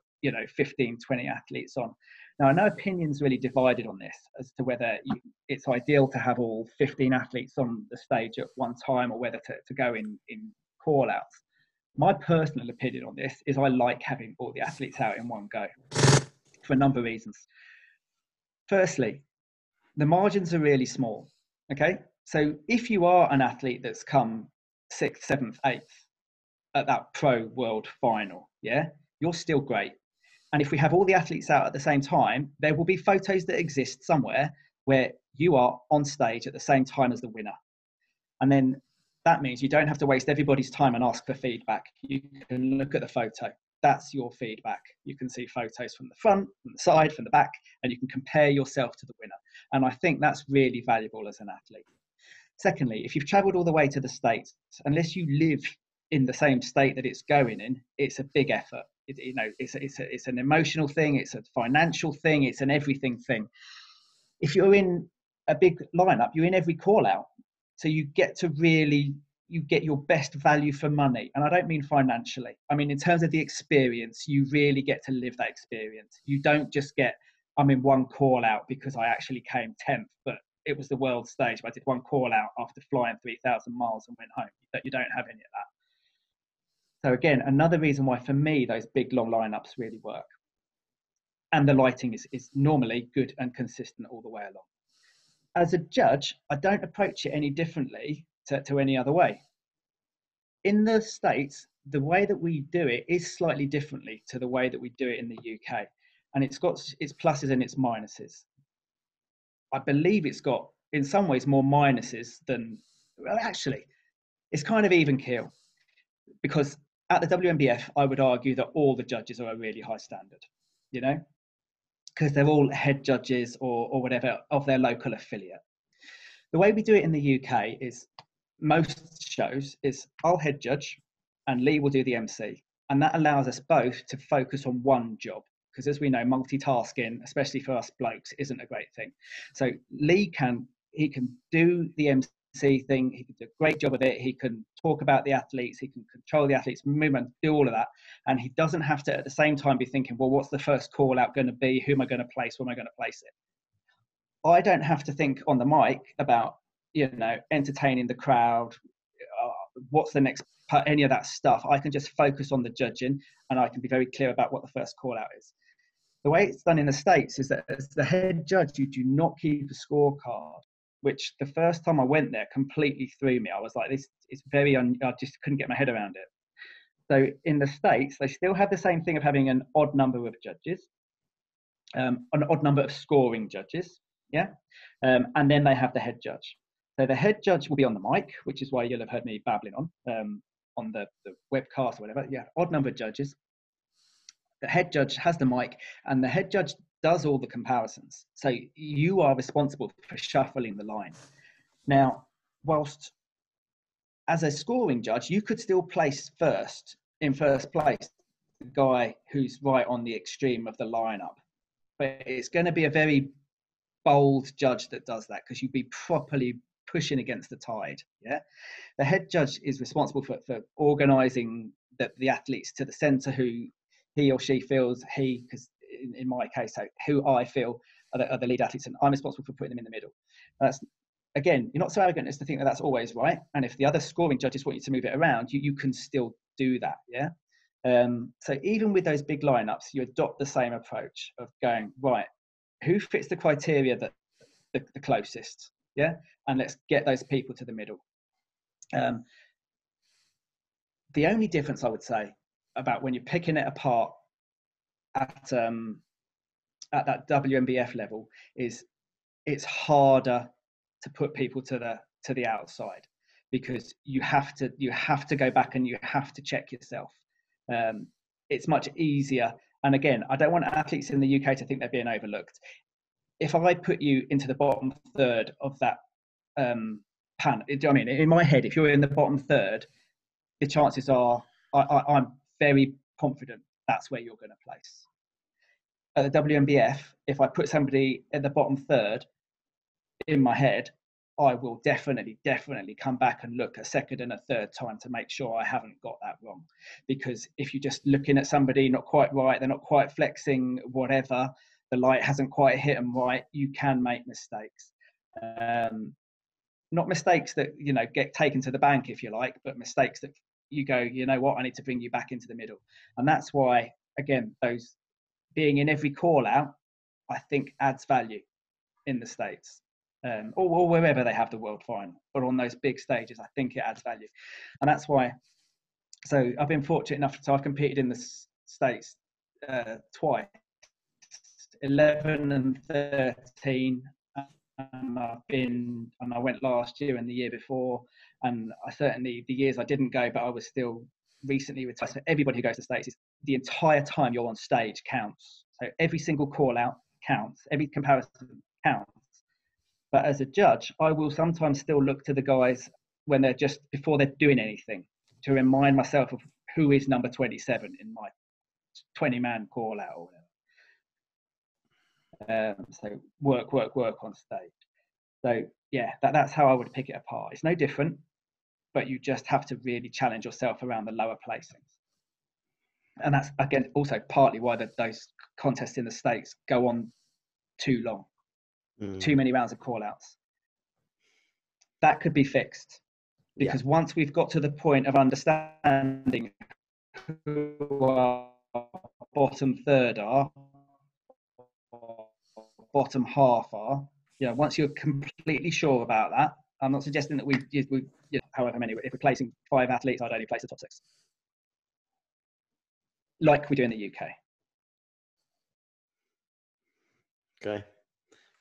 15, 20 athletes on. Now, I know opinions really divided on this as to whether it's ideal to have all 15 athletes on the stage at one time or whether to go in call outs. My personal opinion on this is I like having all the athletes out in one go for a number of reasons. Firstly, the margins are really small. Okay. So if you are an athlete that's come 6th, 7th, 8th at that pro world final, you're still great. And if we have all the athletes out at the same time, there will be photos that exist somewhere where you are on stage at the same time as the winner. And then that means you don't have to waste everybody's time and ask for feedback. You can look at the photo. That's your feedback. You can see photos from the front, from the side, from the back, and you can compare yourself to the winner. And I think that's really valuable as an athlete. Secondly, if you've traveled all the way to the States, unless you live in the same state that it's going in, it's a big effort. It's an emotional thing, it's a financial thing, it's an everything thing. If you're in a big lineup, you're in every call out. So you get your best value for money. And I don't mean financially. I mean, in terms of the experience, you really get to live that experience. You don't just get, I'm in one call out because I actually came 10th, but it was the world stage. But I did one call out after flying 3,000 miles and went home. That you don't have any of that. So again, another reason why for me, those big long lineups really work. And the lighting is normally good and consistent all the way along. As a judge, I don't approach it any differently to any other way. In the States, the way that we do it is slightly differently to the way that we do it in the UK. And it's got its pluses and its minuses. I believe it's got, in some ways, more minuses than, well, actually, it's kind of even keel. Because at the WNBF, I would argue that all the judges are a really high standard, because they're all head judges or whatever of their local affiliate. The way we do it in the UK is most shows is I'll head judge and Lee will do the MC. And that allows us both to focus on one job. Because as we know, multitasking, especially for us blokes, isn't a great thing. So Lee can do the MC thing, he can do a great job of it, he can talk about the athletes, he can control the athletes movement, do all of that, and he doesn't have to at the same time be thinking, well, what's the first call out going to be, who am I going to place, where am I going to place it? I don't have to think on the mic about entertaining the crowd, what's the next part, any of that stuff. I can just focus on the judging and I can be very clear about what the first call out is. The way it's done in the States is that as the head judge, you do not keep a scorecard, which the first time I went there completely threw me. I was like, this is I just couldn't get my head around it. So in the States, they still have the same thing of having an odd number of judges, an odd number of scoring judges, and then they have the head judge. So the head judge will be on the mic, which is why you'll have heard me babbling on the webcast or whatever. Odd number of judges. The head judge has the mic, and the head judge does all the comparisons. So you are responsible for shuffling the line. Now, whilst as a scoring judge, you could still place in first place, the guy who's right on the extreme of the lineup. But it's going to be a very bold judge that does that because you'd be properly pushing against the tide. The head judge is responsible for organising the athletes to the centre who he or she feels because in my case, who I feel are the lead athletes, and I'm responsible for putting them in the middle. That's, again, you're not so arrogant as to think that that's always right. And if the other scoring judges want you to move it around, you can still do that. So even with those big lineups, you adopt the same approach of going, right, who fits the criteria that the closest? And let's get those people to the middle. The only difference I would say about when you're picking it apart at at that WNBF level is it's harder to put people to the outside, because you have to go back and you have to check yourself. It's much easier. And again, I don't want athletes in the UK to think they're being overlooked. If I put you into the bottom third of that panel, I mean, in my head, if you're in the bottom third, the chances are I'm very confident that's where you're going to place. At the WNBF, if I put somebody at the bottom third in my head, I will definitely come back and look a second and a third time to make sure I haven't got that wrong. Because if you're just looking at somebody not quite right, they're not quite flexing, whatever, the light hasn't quite hit them right, you can make mistakes. Not mistakes that, you know, get taken to the bank, if you like, but mistakes that you go, you know what, I need to bring you back into the middle. And that's why, again, those being in every call out, I think adds value in the States. Or wherever they have the world final, but on those big stages, I think it adds value. And that's why, so I've been fortunate enough to, I've competed in the States twice, 11 and 13, and I went last year and the year before, and I certainly, the years I didn't go, but I was still recently retired. So everybody who goes to the States, is the entire time you're on stage counts. So every single call out counts, every comparison counts. But as a judge, I will sometimes still look to the guys when they're just, before they're doing anything, to remind myself of who is number 27 in my 20-man call out or whatever. So work on stage. So yeah, that's how I would pick it apart. It's no different, but you just have to really challenge yourself around the lower placings. And that's, again, also partly why those contests in the States go on too long. Too many rounds of call outs. That could be fixed, because once we've got to the point of understanding who our bottom third are, or bottom half are, you know, once you're completely sure about that, I'm not suggesting that we you know, however many, if we're placing 5 athletes, I'd only place the top 6, like we do in the UK. Okay.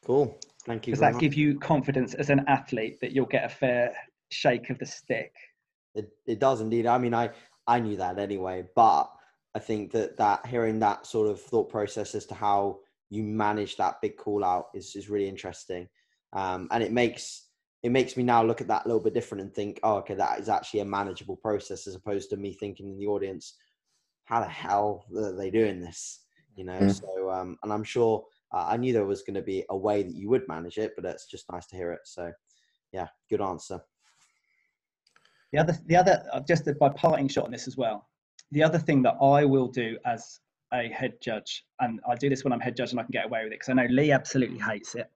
Cool. Thank you. Does that give you confidence as an athlete that you'll get a fair shake of the stick? It does indeed. I mean, I knew that anyway, but I think that hearing that sort of thought process as to how you manage that big call out is really interesting. And it makes me now look at that a little bit different and think, oh, okay, that is actually a manageable process, as opposed to me thinking in the audience, how the hell are they doing this? You know, so, and I'm sure, I knew there was going to be a way that you would manage it, but it's just nice to hear it. So, yeah, good answer. The other, just by parting shot on this as well, the other thing that I will do as a head judge, and I do this when I'm head judge and I can get away with it, because I know Lee absolutely hates it,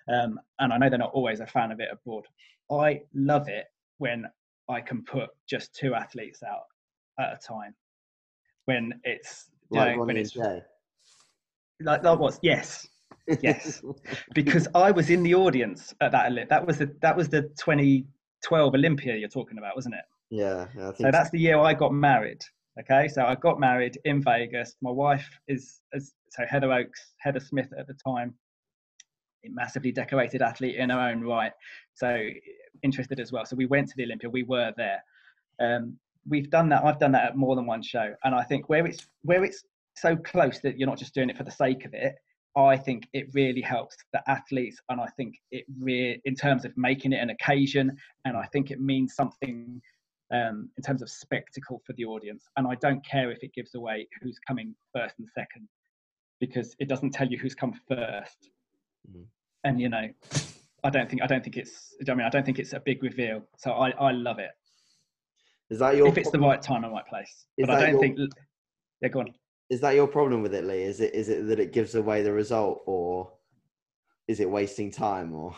and I know they're not always a fan of it abroad. I love it when I can put just 2 athletes out at a time. When it's, Like when it's day. Like that was, yes, because I was in the audience at that was the 2012 Olympia you're talking about, wasn't it? Yeah, I think so. That's the year I got married. Okay, so I got married in Vegas. My wife is Heather Oakes, Heather Smith at the time, a massively decorated athlete in her own right. So interested as well. So we went to the Olympia. We were there. We've done that. I've done that at more than one show, and I think where it's so close that you're not just doing it for the sake of it, I think it really helps the athletes, and I think it in terms of making it an occasion, and I think it means something in terms of spectacle for the audience. And I don't care if it gives away who's coming first and second, because it doesn't tell you who's come first. And you know, I don't think it's a big reveal. So I love it. Is that your if it's the right time and right place? But I don't think. Yeah, go on. Is that your problem with it, Lee? Is it that it gives away the result, or is it wasting time, or?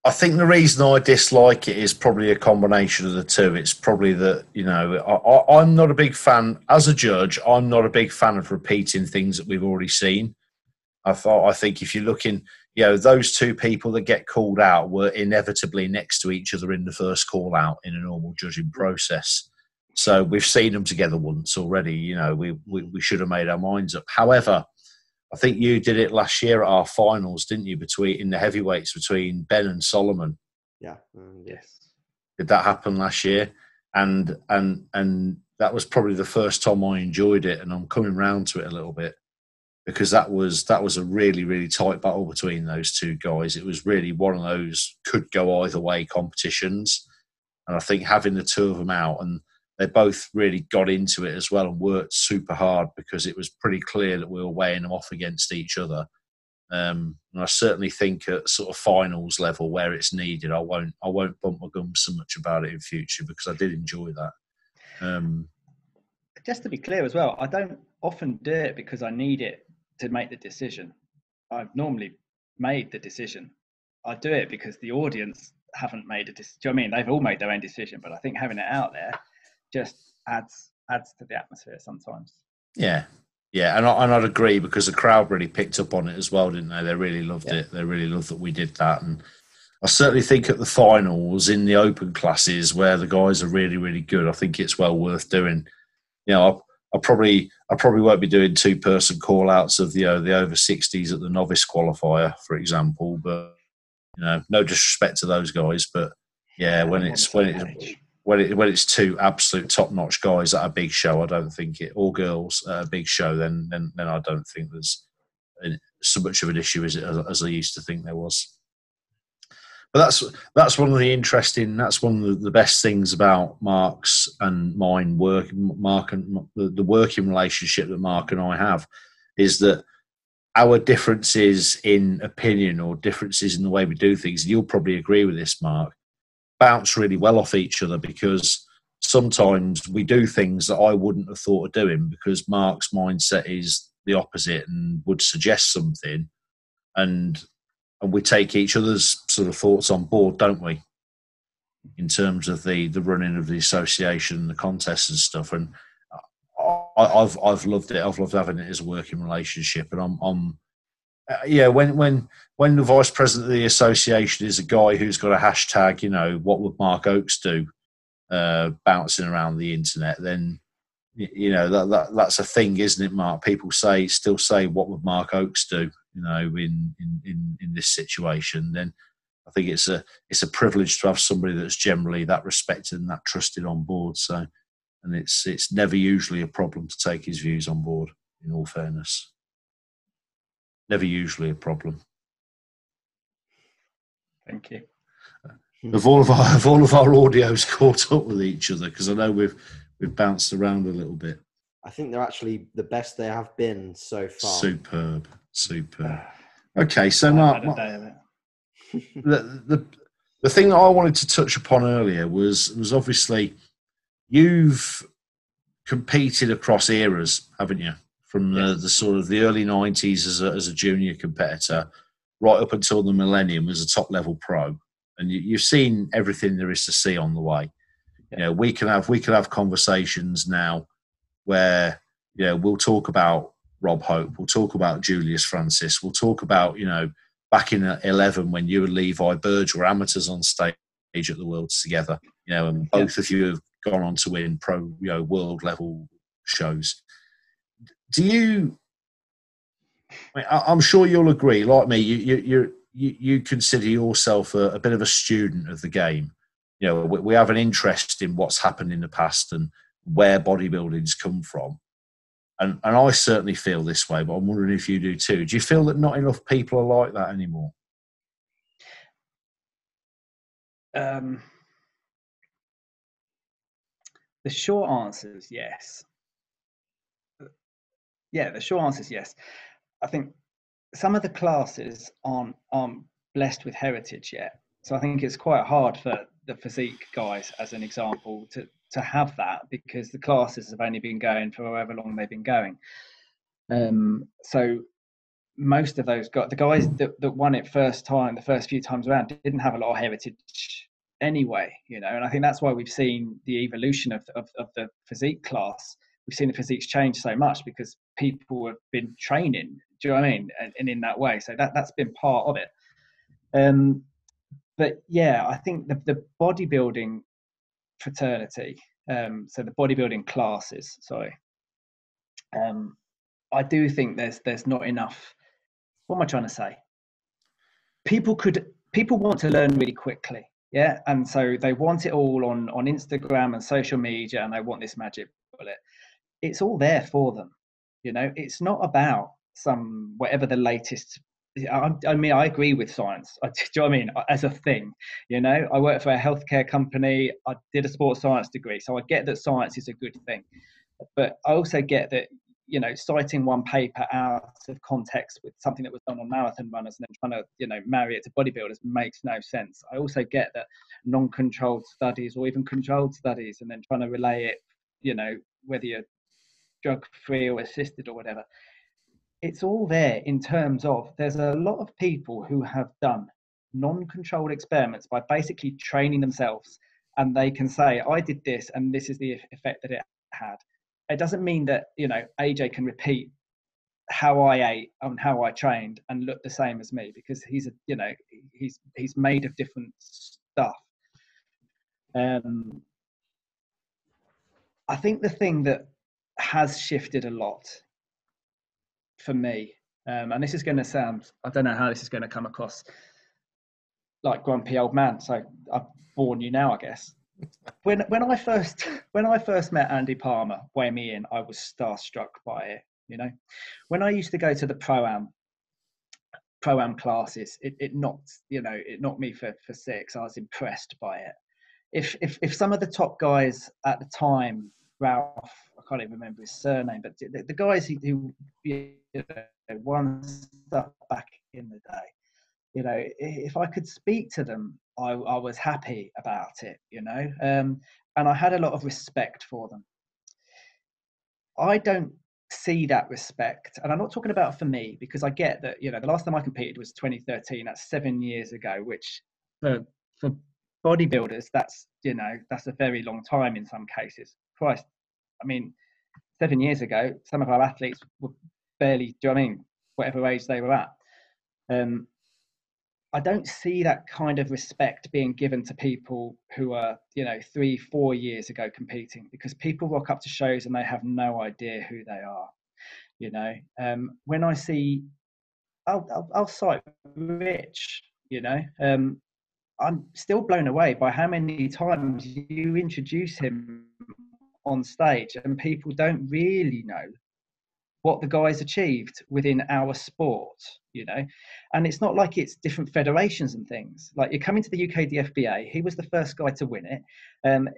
I think the reason I dislike it is probably a combination of the two. It's probably that, you know, I'm not a big fan, as a judge, I'm not a big fan of repeating things that we've already seen. I think if you're looking, you know, those 2 people that get called out were inevitably next to each other in the first call out in a normal judging process. So we've seen them together once already. You know, we should have made our minds up. However, I think you did it last year at our finals, didn't you? In the heavyweights between Ben and Solomon. Yeah. Yes. Did that happen last year? And that was probably the first time I enjoyed it, and I'm coming round to it a little bit, because that was a really, really tight battle between those two guys. It was really one of those could go either way competitions. And I think having the two of them out, and they both really got into it as well and worked super hard, because it was pretty clear that we were weighing them off against each other. And I certainly think at sort of finals level where it's needed, I won't bump my gums so much about it in future, because I did enjoy that. Just to be clear as well, I don't often do it because I need it to make the decision. I've normally made the decision. I do it because the audience haven't made a decision. Do you know what I mean? They've all made their own decision, but I think having it out there just adds to the atmosphere sometimes. Yeah. And I'd agree, because the crowd really picked up on it as well, didn't they? They really loved it. They really loved that we did that. And I certainly think at the finals, in the open classes where the guys are really, really good, I think it's well worth doing. You know, I probably won't be doing 2-person call outs of the over 60s at the novice qualifier, for example. But you know, no disrespect to those guys, but yeah, when it's two absolute top notch guys at a big show, I don't think it, or girls at a big show, then I don't think there's so much of an issue as I used to think there was. But that's one of the interesting. That's one of the best things about Mark's and mine work. Mark and the working relationship that Mark and I have is that our differences in opinion or differences in the way we do things, and you'll probably agree with this, Mark, bounce really well off each other, because sometimes we do things that I wouldn't have thought of doing because Mark's mindset is the opposite and would suggest something, and we take each other's sort of thoughts on board, don't we? In terms of the running of the association, the contests and stuff, and I've loved it. I've loved having it as a working relationship, and I'm when the vice president of the association is a guy who's got a hashtag, you know, what would Mark Oakes do, bouncing around the internet, then you know that's a thing, isn't it, Mark? People still say, what would Mark Oakes do? You know, in this situation, then I think it's a privilege to have somebody that's generally that respected and that trusted on board. So, and it's never usually a problem to take his views on board. In all fairness, never usually a problem. Thank you. Of all of our audios caught up with each other, because I know we've bounced around a little bit. I think they're actually the best they have been so far. Superb. Okay, so Mark, the thing that I wanted to touch upon earlier was obviously you've competed across eras, haven't you? From the sort of the early 90s as a junior competitor, right up until the millennium as a top level pro, and you've seen everything there is to see on the way. You know, we can have conversations now where, you know, we'll talk about Rob Hope, we'll talk about Julius Francis, we'll talk about, you know, back in 11 when you and Levi Burge were amateurs on stage at the Worlds together, you know, and both of you have gone on to win pro, you know, world level shows. Do you? I'm sure you'll agree, like me. You consider yourself a bit of a student of the game. You know, we have an interest in what's happened in the past and where bodybuilding's come from. And I certainly feel this way, but I'm wondering if you do too. Do you feel that not enough people are like that anymore? The short answer is yes. Yeah, the short answer is yes. I think some of the classes aren't blessed with heritage yet. So I think it's quite hard for the physique guys, as an example, to have that, because the classes have only been going for however long they've been going. So most of those guys, the guys that won it the first few times around, didn't have a lot of heritage anyway, you know. And I think that's why we've seen the evolution of the physique class. We've seen the physiques change so much because people have been training. Do you know what I mean? And in that way, so that's been part of it. But yeah, I think the bodybuilding fraternity so the bodybuilding classes, sorry, I do think there's not enough. What am I trying to say? People want to learn really quickly, yeah, and so they want it all on Instagram and social media, and they want this magic bullet. It's all there for them, you know. It's not about some whatever the latest. I mean, I agree with science. Do you know what I mean? As a thing, you know, I work for a healthcare company. I did a sports science degree, so I get that science is a good thing. But I also get that, you know, citing one paper out of context with something that was done on marathon runners and then trying to, you know, marry it to bodybuilders makes no sense. I also get that non-controlled studies or even controlled studies and then trying to relay it, you know, whether you're drug-free or assisted or whatever. It's all there in terms of there's a lot of people who have done non-controlled experiments by basically training themselves, and they can say, I did this and this is the effect that it had. It doesn't mean that, you know, AJ can repeat how I ate and how I trained and look the same as me, because he's a, you know, he's made of different stuff. I think the thing that has shifted a lot for me, and this is going to sound, I don't know how this is going to come across like grumpy old man, so I've warned you now, I guess. When I first met Andy Palmer, weigh me in, I was starstruck by it. You know, when I used to go to the pro-am classes, it knocked me for six. I was impressed by it. If some of the top guys at the time, Ralph, I can't even remember his surname, but the guys who you know, won stuff back in the day, you know, if I could speak to them, I was happy about it, you know, and I had a lot of respect for them. I don't see that respect, and I'm not talking about for me, because I get that, you know, the last time I competed was 2013. That's 7 years ago, which for bodybuilders, that's, you know, that's a very long time in some cases. Christ, I mean, 7 years ago, some of our athletes were barely, do you know what I mean, whatever age they were at. I don't see that kind of respect being given to people who are, you know, 3-4 years ago competing, because people rock up to shows and they have no idea who they are. You know, when I see, I'll cite Rich, you know, I'm still blown away by how many times you introduce him on stage and people don't really know what the guy's achieved within our sport, you know. And it's not like it's different federations and things. Like, you're coming to the UK DFBA, he was the first guy to win it.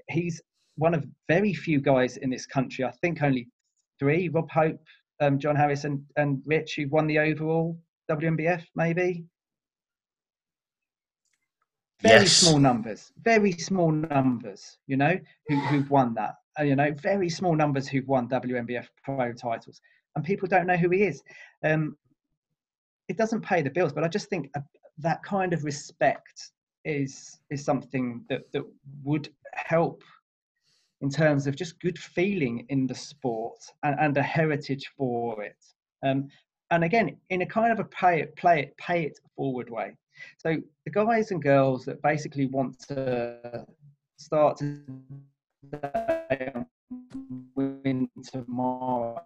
He's one of very few guys in this country, I think only 3, Rob Hope, John Harris and Rich, who won the overall WNBF, maybe. Very small numbers, you know, who've won that. You know, very small numbers who've won WNBF Pro titles, and people don't know who he is. It doesn't pay the bills, but I just think that kind of respect is something that would help in terms of just good feeling in the sport and a heritage for it. And again, in a kind of a pay it forward way. So the guys and girls that basically want to start today and win tomorrow,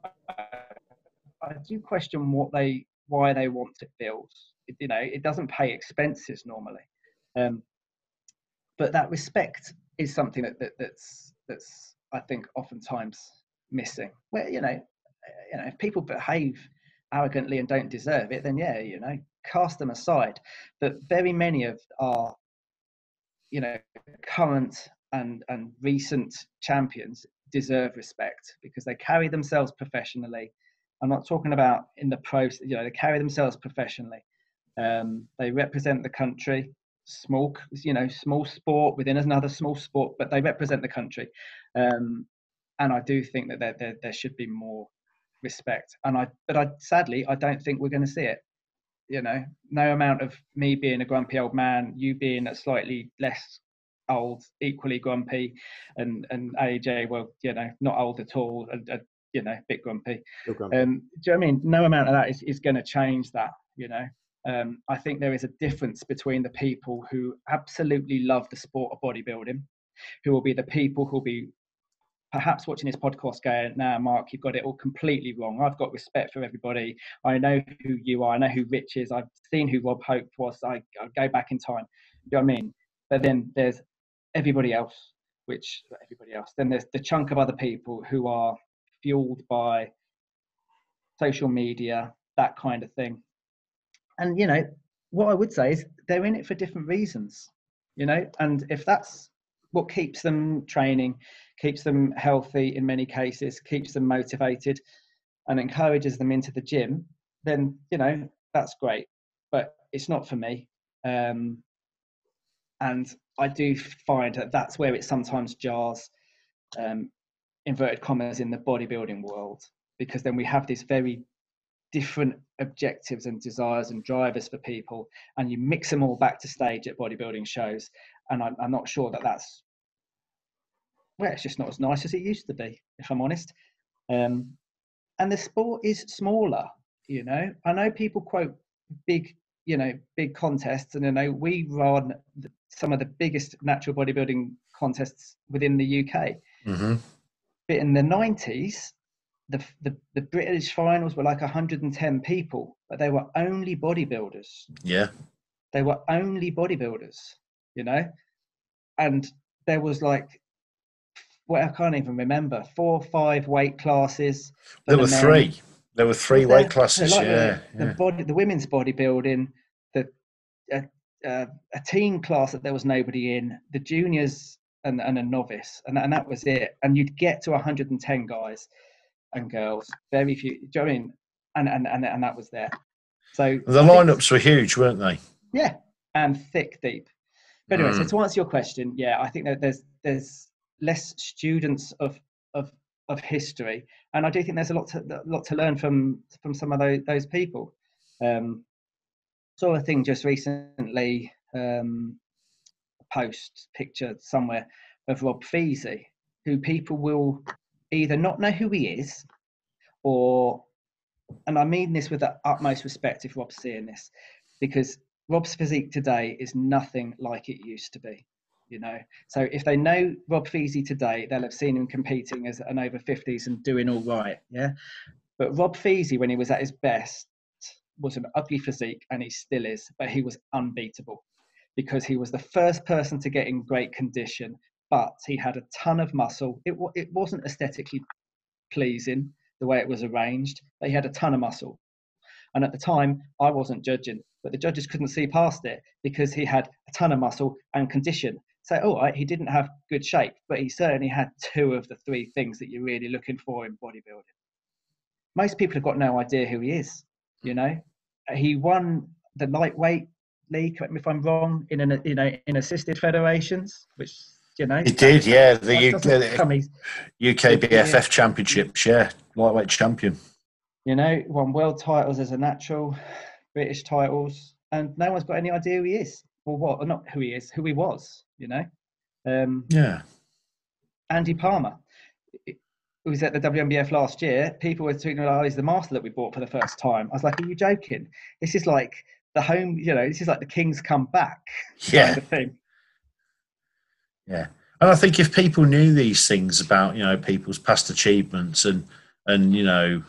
I do question why they want to build. You know, it doesn't pay expenses normally, but that respect is something that's I think oftentimes missing. Where, you know, if people behave arrogantly and don't deserve it, then yeah, you know, cast them aside. But very many of our, you know, current and recent champions deserve respect because they carry themselves professionally. I'm not talking about in the pros, you know, they carry themselves professionally. They represent the country, small sport within another small sport, but they represent the country. And I do think that there should be more respect. But sadly, I don't think we're going to see it. You know, no amount of me being a grumpy old man, you being a slightly less old, equally grumpy, and AJ, well, you know, not old at all, you know, a bit grumpy. Do you know what I mean? No amount of that is going to change that, you know. I think there is a difference between the people who absolutely love the sport of bodybuilding, who will be the people who'll be perhaps watching this podcast going, "Nah, Mark, you've got it all completely wrong. I've got respect for everybody. I know who you are. I know who Rich is. I've seen who Rob Hope was. I go back in time." You know what I mean? But then there's everybody else, then there's the chunk of other people who are fueled by social media, that kind of thing. And, you know, what I would say is they're in it for different reasons, you know, and if that's what keeps them training, keeps them healthy in many cases, keeps them motivated and encourages them into the gym, then, you know, that's great. But it's not for me. And I do find that that's where it sometimes jars, inverted commas, in the bodybuilding world, because then we have these very different objectives and desires and drivers for people, and you mix them all back to stage at bodybuilding shows, and I'm not sure that that's, well, it's just not as nice as it used to be, if I'm honest. And the sport is smaller, you know. I know people quote big contests, and I know we run some of the biggest natural bodybuilding contests within the UK. Mm-hmm. But in the 90s, the British finals were like 110 people, but they were only bodybuilders. Yeah. They were only bodybuilders, you know? And there was like, well, I can't even remember, 4 or 5 weight classes. There were 3. There were 3 weight classes, like yeah. The women's bodybuilding, a teen class that there was nobody in, the juniors and a novice, and that was it. And you'd get to 110 guys and girls, very few. Do you know what I mean? And that was there. So the lineups were huge, weren't they? Yeah, and thick, deep. But anyway, so to answer your question, yeah, I think that there's less students of history, and I do think there's a lot to learn from some of those people. Saw a thing just recently, a picture somewhere of Rob Feasey, who people will either not know who he is, or, and I mean this with the utmost respect if Rob's seeing this, because Rob's physique today is nothing like it used to be, you know. So if they know Rob Feasey today, they'll have seen him competing as an over 50s and doing all right, yeah. But Rob Feasey, when he was at his best, was an ugly physique, and he still is, but he was unbeatable because he was the first person to get in great condition, but he had a ton of muscle. It wasn't aesthetically pleasing the way it was arranged, but he had a ton of muscle. And at the time, I wasn't judging, but the judges couldn't see past it because he had a ton of muscle and condition. So, all right, he didn't have good shape, but he certainly had 2 of the 3 things that you're really looking for in bodybuilding. Most people have got no idea who he is, you know. He won the lightweight league, correct me if I'm wrong, in assisted federations, which, you know. It did, yeah. The UK BFF yeah. Championships, yeah. Lightweight champion. You know, won world titles as a natural, British titles, and no one's got any idea who he is, or what, or not who he is, who he was, you know. Yeah. Andy Palmer, who was at the WNBF last year, people were talking about, he's the master that we bought for the first time. I was like, are you joking? This is like the home, you know, this is like the King's come back kind of thing. Yeah. And I think if people knew these things about, you know, people's past achievements and you know,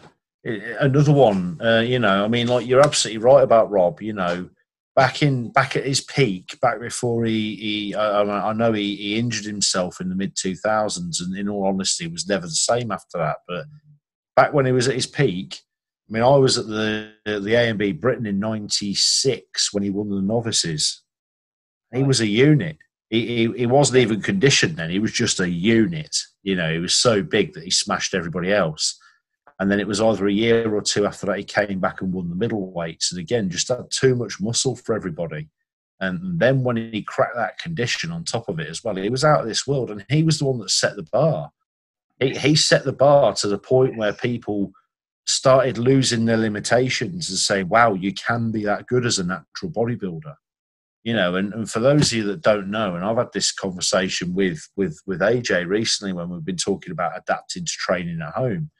another one, you know, I mean, like, you're absolutely right about Rob, you know, back at his peak, back before I know he injured himself in the mid-2000s, and in all honesty, was never the same after that. But back when he was at his peak, I mean, I was at the A&B Britain in '96 when he won the novices. He was a unit. He wasn't even conditioned then. He was just a unit. You know, he was so big that he smashed everybody else. And then it was either a year or 2 after that he came back and won the middleweights. And again, just had too much muscle for everybody. And then when he cracked that condition on top of it as well, he was out of this world. And he was the one that set the bar. He set the bar to the point where people started losing their limitations and saying, wow, you can be that good as a natural bodybuilder. You know, and for those of you that don't know, and I've had this conversation with AJ recently when we've been talking about adapting to training at home,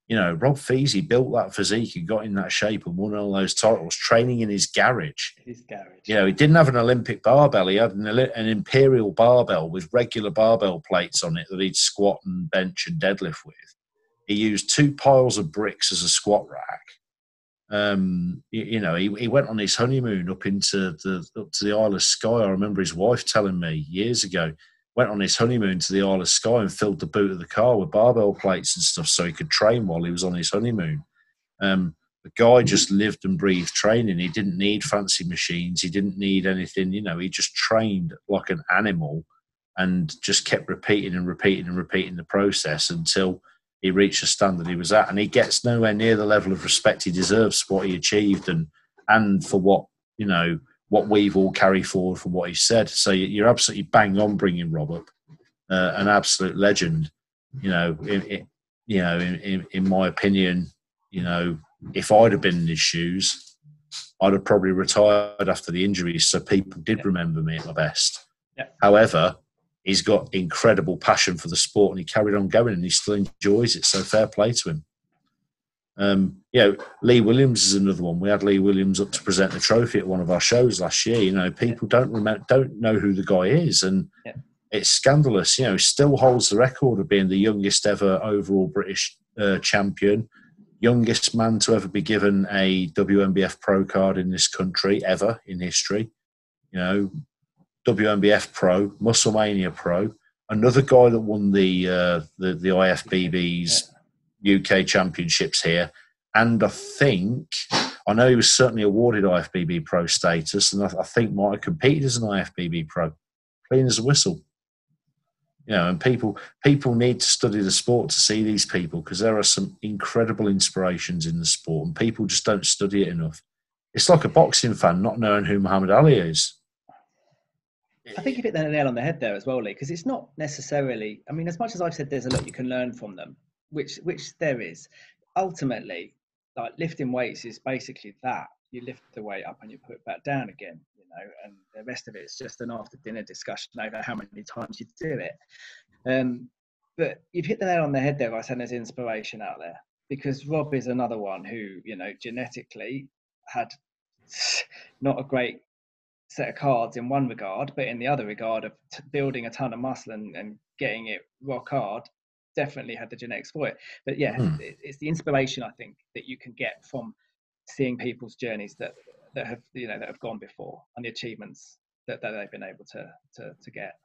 You know, Rob Feasey built that physique and got in that shape and won all those titles training in his garage. You know, he didn't have an Olympic barbell. He had an imperial barbell with regular barbell plates on it that he'd squat and bench and deadlift with. He used 2 piles of bricks as a squat rack. You know, he went on his honeymoon up to the Isle of Skye. I remember his wife telling me years ago, went on his honeymoon to the Isle of Skye and filled the boot of the car with barbell plates and stuff so he could train while he was on his honeymoon. The guy just lived and breathed training. He didn't need fancy machines. He didn't need anything. You know, he just trained like an animal and just kept repeating the process until he reached the standard he was at. And he gets nowhere near the level of respect he deserves for what he achieved and for what, you know, what we've all carried forward from what he said. So you're absolutely bang on bringing Rob up, an absolute legend. You know, in my opinion, you know, if I'd have been in his shoes, I'd have probably retired after the injuries, so people did remember me at my best. Yeah. However, he's got incredible passion for the sport and he carried on going and he still enjoys it, so fair play to him. You know, Lee Williams is another one. We had Lee Williams up to present the trophy at one of our shows last year. You know, people don't know who the guy is, and it's scandalous. You know, he still holds the record of being the youngest ever overall British champion, youngest man to ever be given a WNBF Pro card in this country ever in history. You know, WNBF Pro, Musclemania Pro, another guy that won the IFBB's UK championships here, and I know he was certainly awarded IFBB Pro status, and I think might have competed as an IFBB Pro, clean as a whistle. You know, and people need to study the sport to see these people, because there are some incredible inspirations in the sport, and people just don't study it enough. It's like a boxing fan not knowing who Muhammad Ali is. I think you hit the nail on the head there as well, Lee, because it's not necessarily, I mean, as much as I've said there's a lot you can learn from them, which there is, ultimately, like lifting weights is basically that. You lift the weight up and you put it back down again, you know, and the rest of it is just an after dinner discussion over how many times you do it. But you've hit the nail on the head there by saying there's inspiration out there, because Rob is another one who, you know, genetically had not a great set of cards in one regard, but in the other regard of building a ton of muscle and getting it rock hard, definitely had the genetics for it. But yeah, it's the inspiration, I think, that you can get from seeing people's journeys that have gone before, and the achievements that they've been able to get.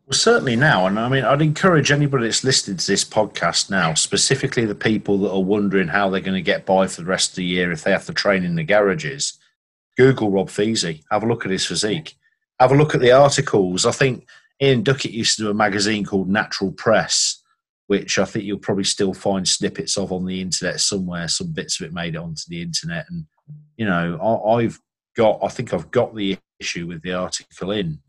Well, certainly now, and I mean, I'd encourage anybody that's listening to this podcast now, specifically the people that are wondering how they're going to get by for the rest of the year if they have to train in the garages, Google Rob Feasey, have a look at his physique, have a look at the articles. I think Ian Duckett used to do a magazine called Natural Press, which I think you'll probably still find snippets of on the internet somewhere. Some bits of it made it onto the internet. And, you know, I think I've got the issue with the article in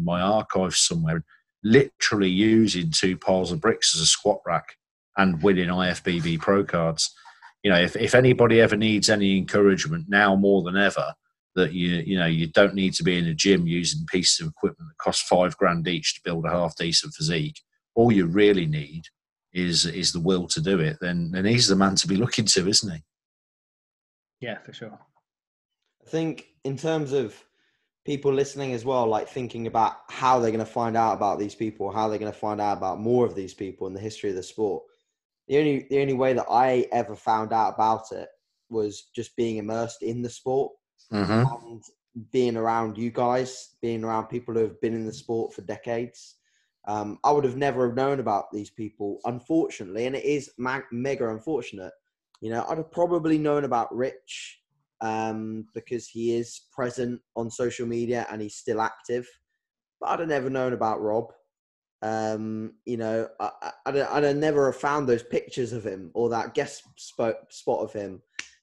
my archives somewhere, literally using 2 piles of bricks as a squat rack and winning IFBB Pro cards. You know, if anybody ever needs any encouragement now more than ever, that you don't need to be in a gym using pieces of equipment that cost $5,000 each to build a half decent physique. All you really need is the will to do it. Then he's the man to be looking to, isn't he? Yeah, for sure. I think in terms of people listening as well, like thinking about how they're going to find out about these people, how they're going to find out about more of these people in the history of the sport. The only way that I ever found out about it was just being immersed in the sport and being around you guys, being around people who have been in the sport for decades. I would have never known about these people, unfortunately, and it is mega unfortunate. You know, I'd have probably known about Rich because he is present on social media and he's still active, but I'd have never known about Rob. You know, I'd have never have found those pictures of him or that guest spot of him,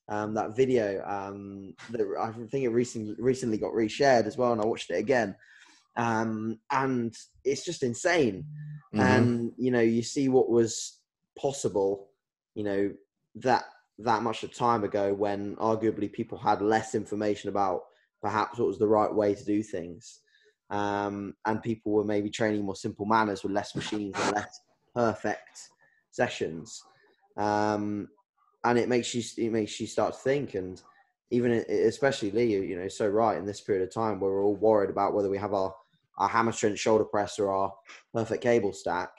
that video. That I think it recently got reshared as well, and I watched it again. And it's just insane. And, you know, you see what was possible, you know, that much of time ago when arguably people had less information about perhaps what was the right way to do things. And people were maybe training more simple manners with less machines and less perfect sessions. and it makes you start to think. And even especially Lee, you know, so right, in this period of time where we're all worried about whether we have our hammer strength shoulder press or our perfect cable stack.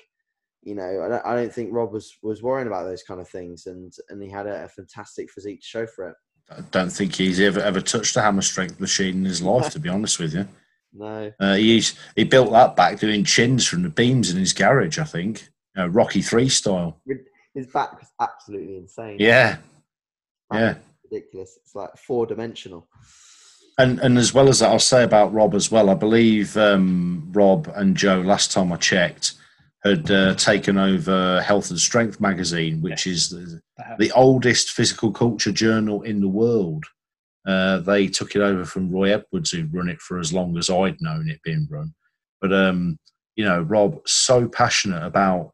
You know, I don't think Rob was worrying about those kind of things, and he had a fantastic physique to show for it. I don't think he's ever touched a hammer strength machine in his life, to be honest with you. No. He built that back doing chins from the beams in his garage, I think. Rocky 3 style. His back was absolutely insane. Yeah. Yeah. Ridiculous. It's like 4-dimensional. And as well as that, I'll say about Rob as well, I believe Rob and Joe, last time I checked, had taken over Health and Strength magazine, which is the oldest physical culture journal in the world. They took it over from Roy Edwards, who'd run it for as long as I'd known it being run. But, you know, Rob, so passionate about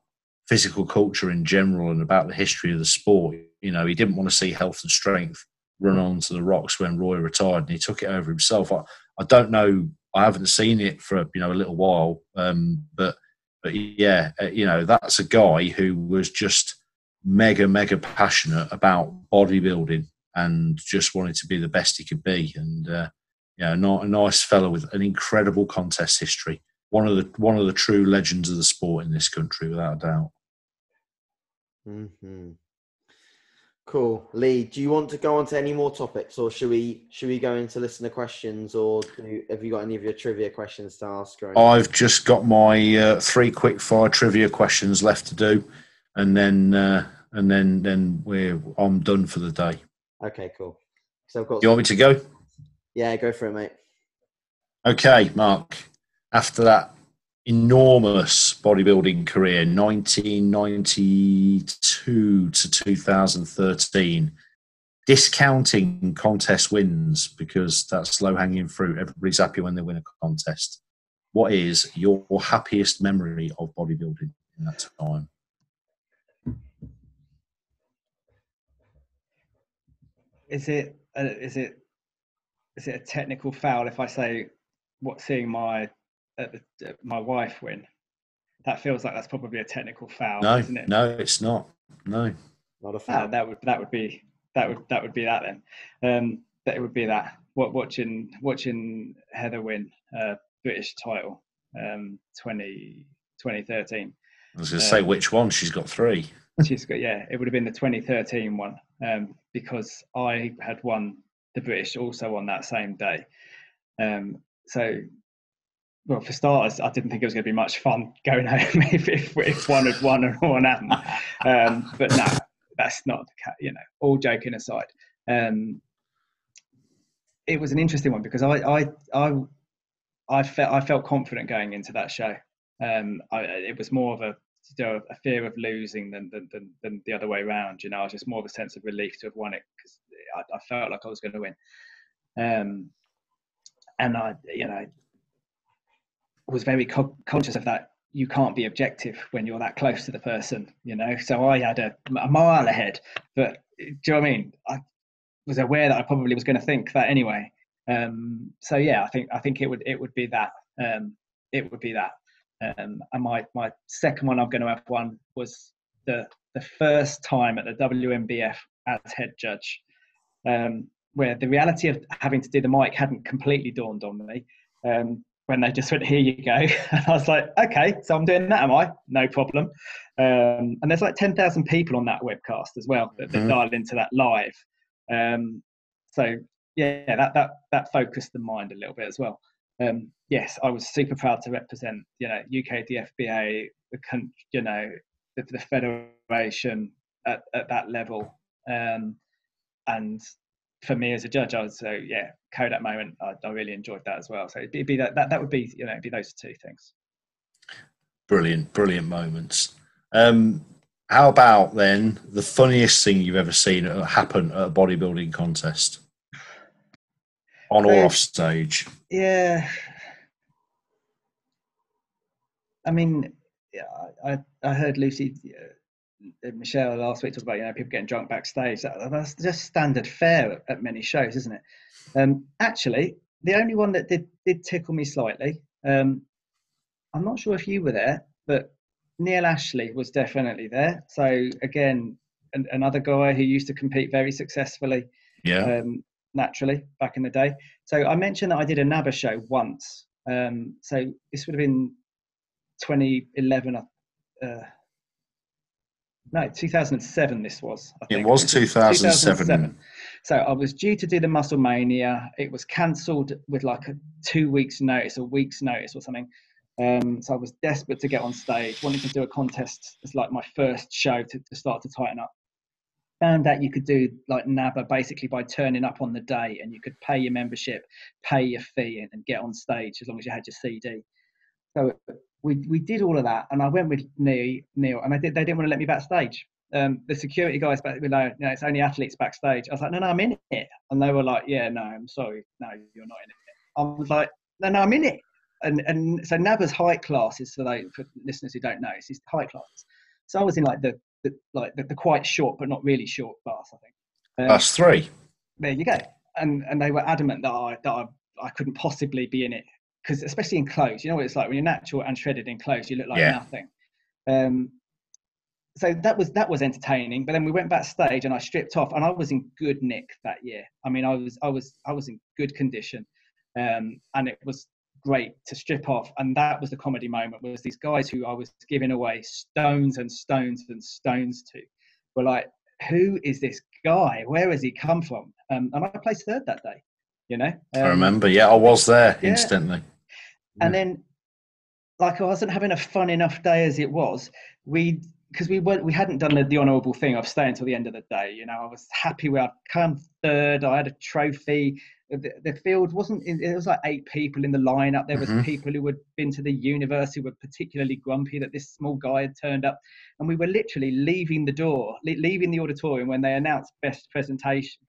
physical culture in general and about the history of the sport. You know, he didn't want to see Health and Strength run onto the rocks when Roy retired, and he took it over himself. I don't know, I haven't seen it for, you know, a little while, but yeah, you know, that's a guy who was just mega passionate about bodybuilding and just wanted to be the best he could be. And yeah, not a nice fellow with an incredible contest history. One of the true legends of the sport in this country, without a doubt. Mm-hmm. Cool. Lee, do you want to go on to any more topics, or should we go into listener questions, or have you got any of your trivia questions to ask? I've just got my 3 quick fire trivia questions left to do, and then I'm done for the day. Okay, cool. So I've got. You want me to go? Yeah, go for it, mate. Okay, Mark. After that enormous bodybuilding career, 1992 to 2013, discounting contest wins because that's low-hanging fruit. Everybody's happy when they win a contest. What is your happiest memory of bodybuilding in that time? Is it a technical foul if I say seeing my wife win? That feels like that's probably a technical foul, isn't it? No, it's not. No, not a foul. That would be that then. That it would be that. Watching Heather win British title, 2013. I was going to say which one. She's got 3. She's got, yeah. It would have been the 2013 one, because I had won the British also on that same day. So. Well, for starters, I didn't think it was going to be much fun going home if one had won and one hadn't. But no, that's not the case. You know, all joking aside, it was an interesting one because I felt confident going into that show. It was more of a fear of losing than the other way around. You know, I was just more of a sense of relief to have won it because I felt like I was going to win. And I, you know, was very conscious of that. You can't be objective when you're that close to the person, you know. So I had a mile ahead, but do you know what I mean? I was aware that I probably was going to think that anyway. So yeah, I think it would be that. It would be that. And my second one I'm going to have won was the first time at the WNBF as head judge, where the reality of having to do the mic hadn't completely dawned on me. When they just went, here you go. And I was like, okay, so I'm doing that, am I? No problem. And there's like 10,000 people on that webcast as well that dial into that live. So yeah, that focused the mind a little bit as well. Yes, I was super proud to represent, you know, UK DFBA, you know, the federation at that level. And for me as a judge, I was yeah, Kodak moment. I really enjoyed that as well. So it'd be that would be, you know, it'd be those 2 things. Brilliant moments. How about then the funniest thing you've ever seen happen at a bodybuilding contest, on or off stage? Yeah, I mean, I heard Lucy. Michelle last week talked about, you know, people getting drunk backstage. That's just standard fare at many shows, isn't it? Actually, the only one that did tickle me slightly, I'm not sure if you were there, but Neil Ashley was definitely there. So again, another guy who used to compete very successfully, naturally, back in the day. So I mentioned that I did a NABBA show once. So this would have been 2011. No, 2007 this was, I think. It was 2007. So I was due to do the Muscle Mania. It was cancelled with like a 2 weeks notice, a week's notice or something. So I was desperate to get on stage, wanted to do a contest as like my first show to start to tighten up. Found out you could do like NABBA basically by turning up on the day, and you could pay your membership, pay your fee, and get on stage as long as you had your CD. So we did all of that, and I went with Neil, and they didn't want to let me backstage. The security guys back were like, no, it's only athletes backstage. I was like, no, I'm in it. And they were like, yeah, no, I'm sorry, no, you're not in it. I was like, no, I'm in it. And so NABBA's height classes, for listeners who don't know, it's height classes. So I was in like the quite short but not really short class, I think. Class 3. There you go. And they were adamant that I couldn't possibly be in it, because especially in clothes, you know what it's like when you're natural and shredded in clothes, you look like nothing. So that was entertaining. But then we went backstage and I stripped off, and I was in good nick that year. I mean, I was in good condition, and it was great to strip off. And that was the comedy moment, was these guys who I was giving away stones and stones and stones to were like, who is this guy? Where has he come from? And I placed third that day, you know. I remember. Yeah, I was there instantly. And then, like, I wasn't having a fun enough day as it was. Because we hadn't done the honourable thing of staying until the end of the day. You know, I was happy where I'd come third. I had a trophy. The field wasn't. It was like 8 people in the lineup. There was people who had been to the universe who were particularly grumpy that this small guy had turned up, and we were literally leaving the auditorium when they announced best presentation.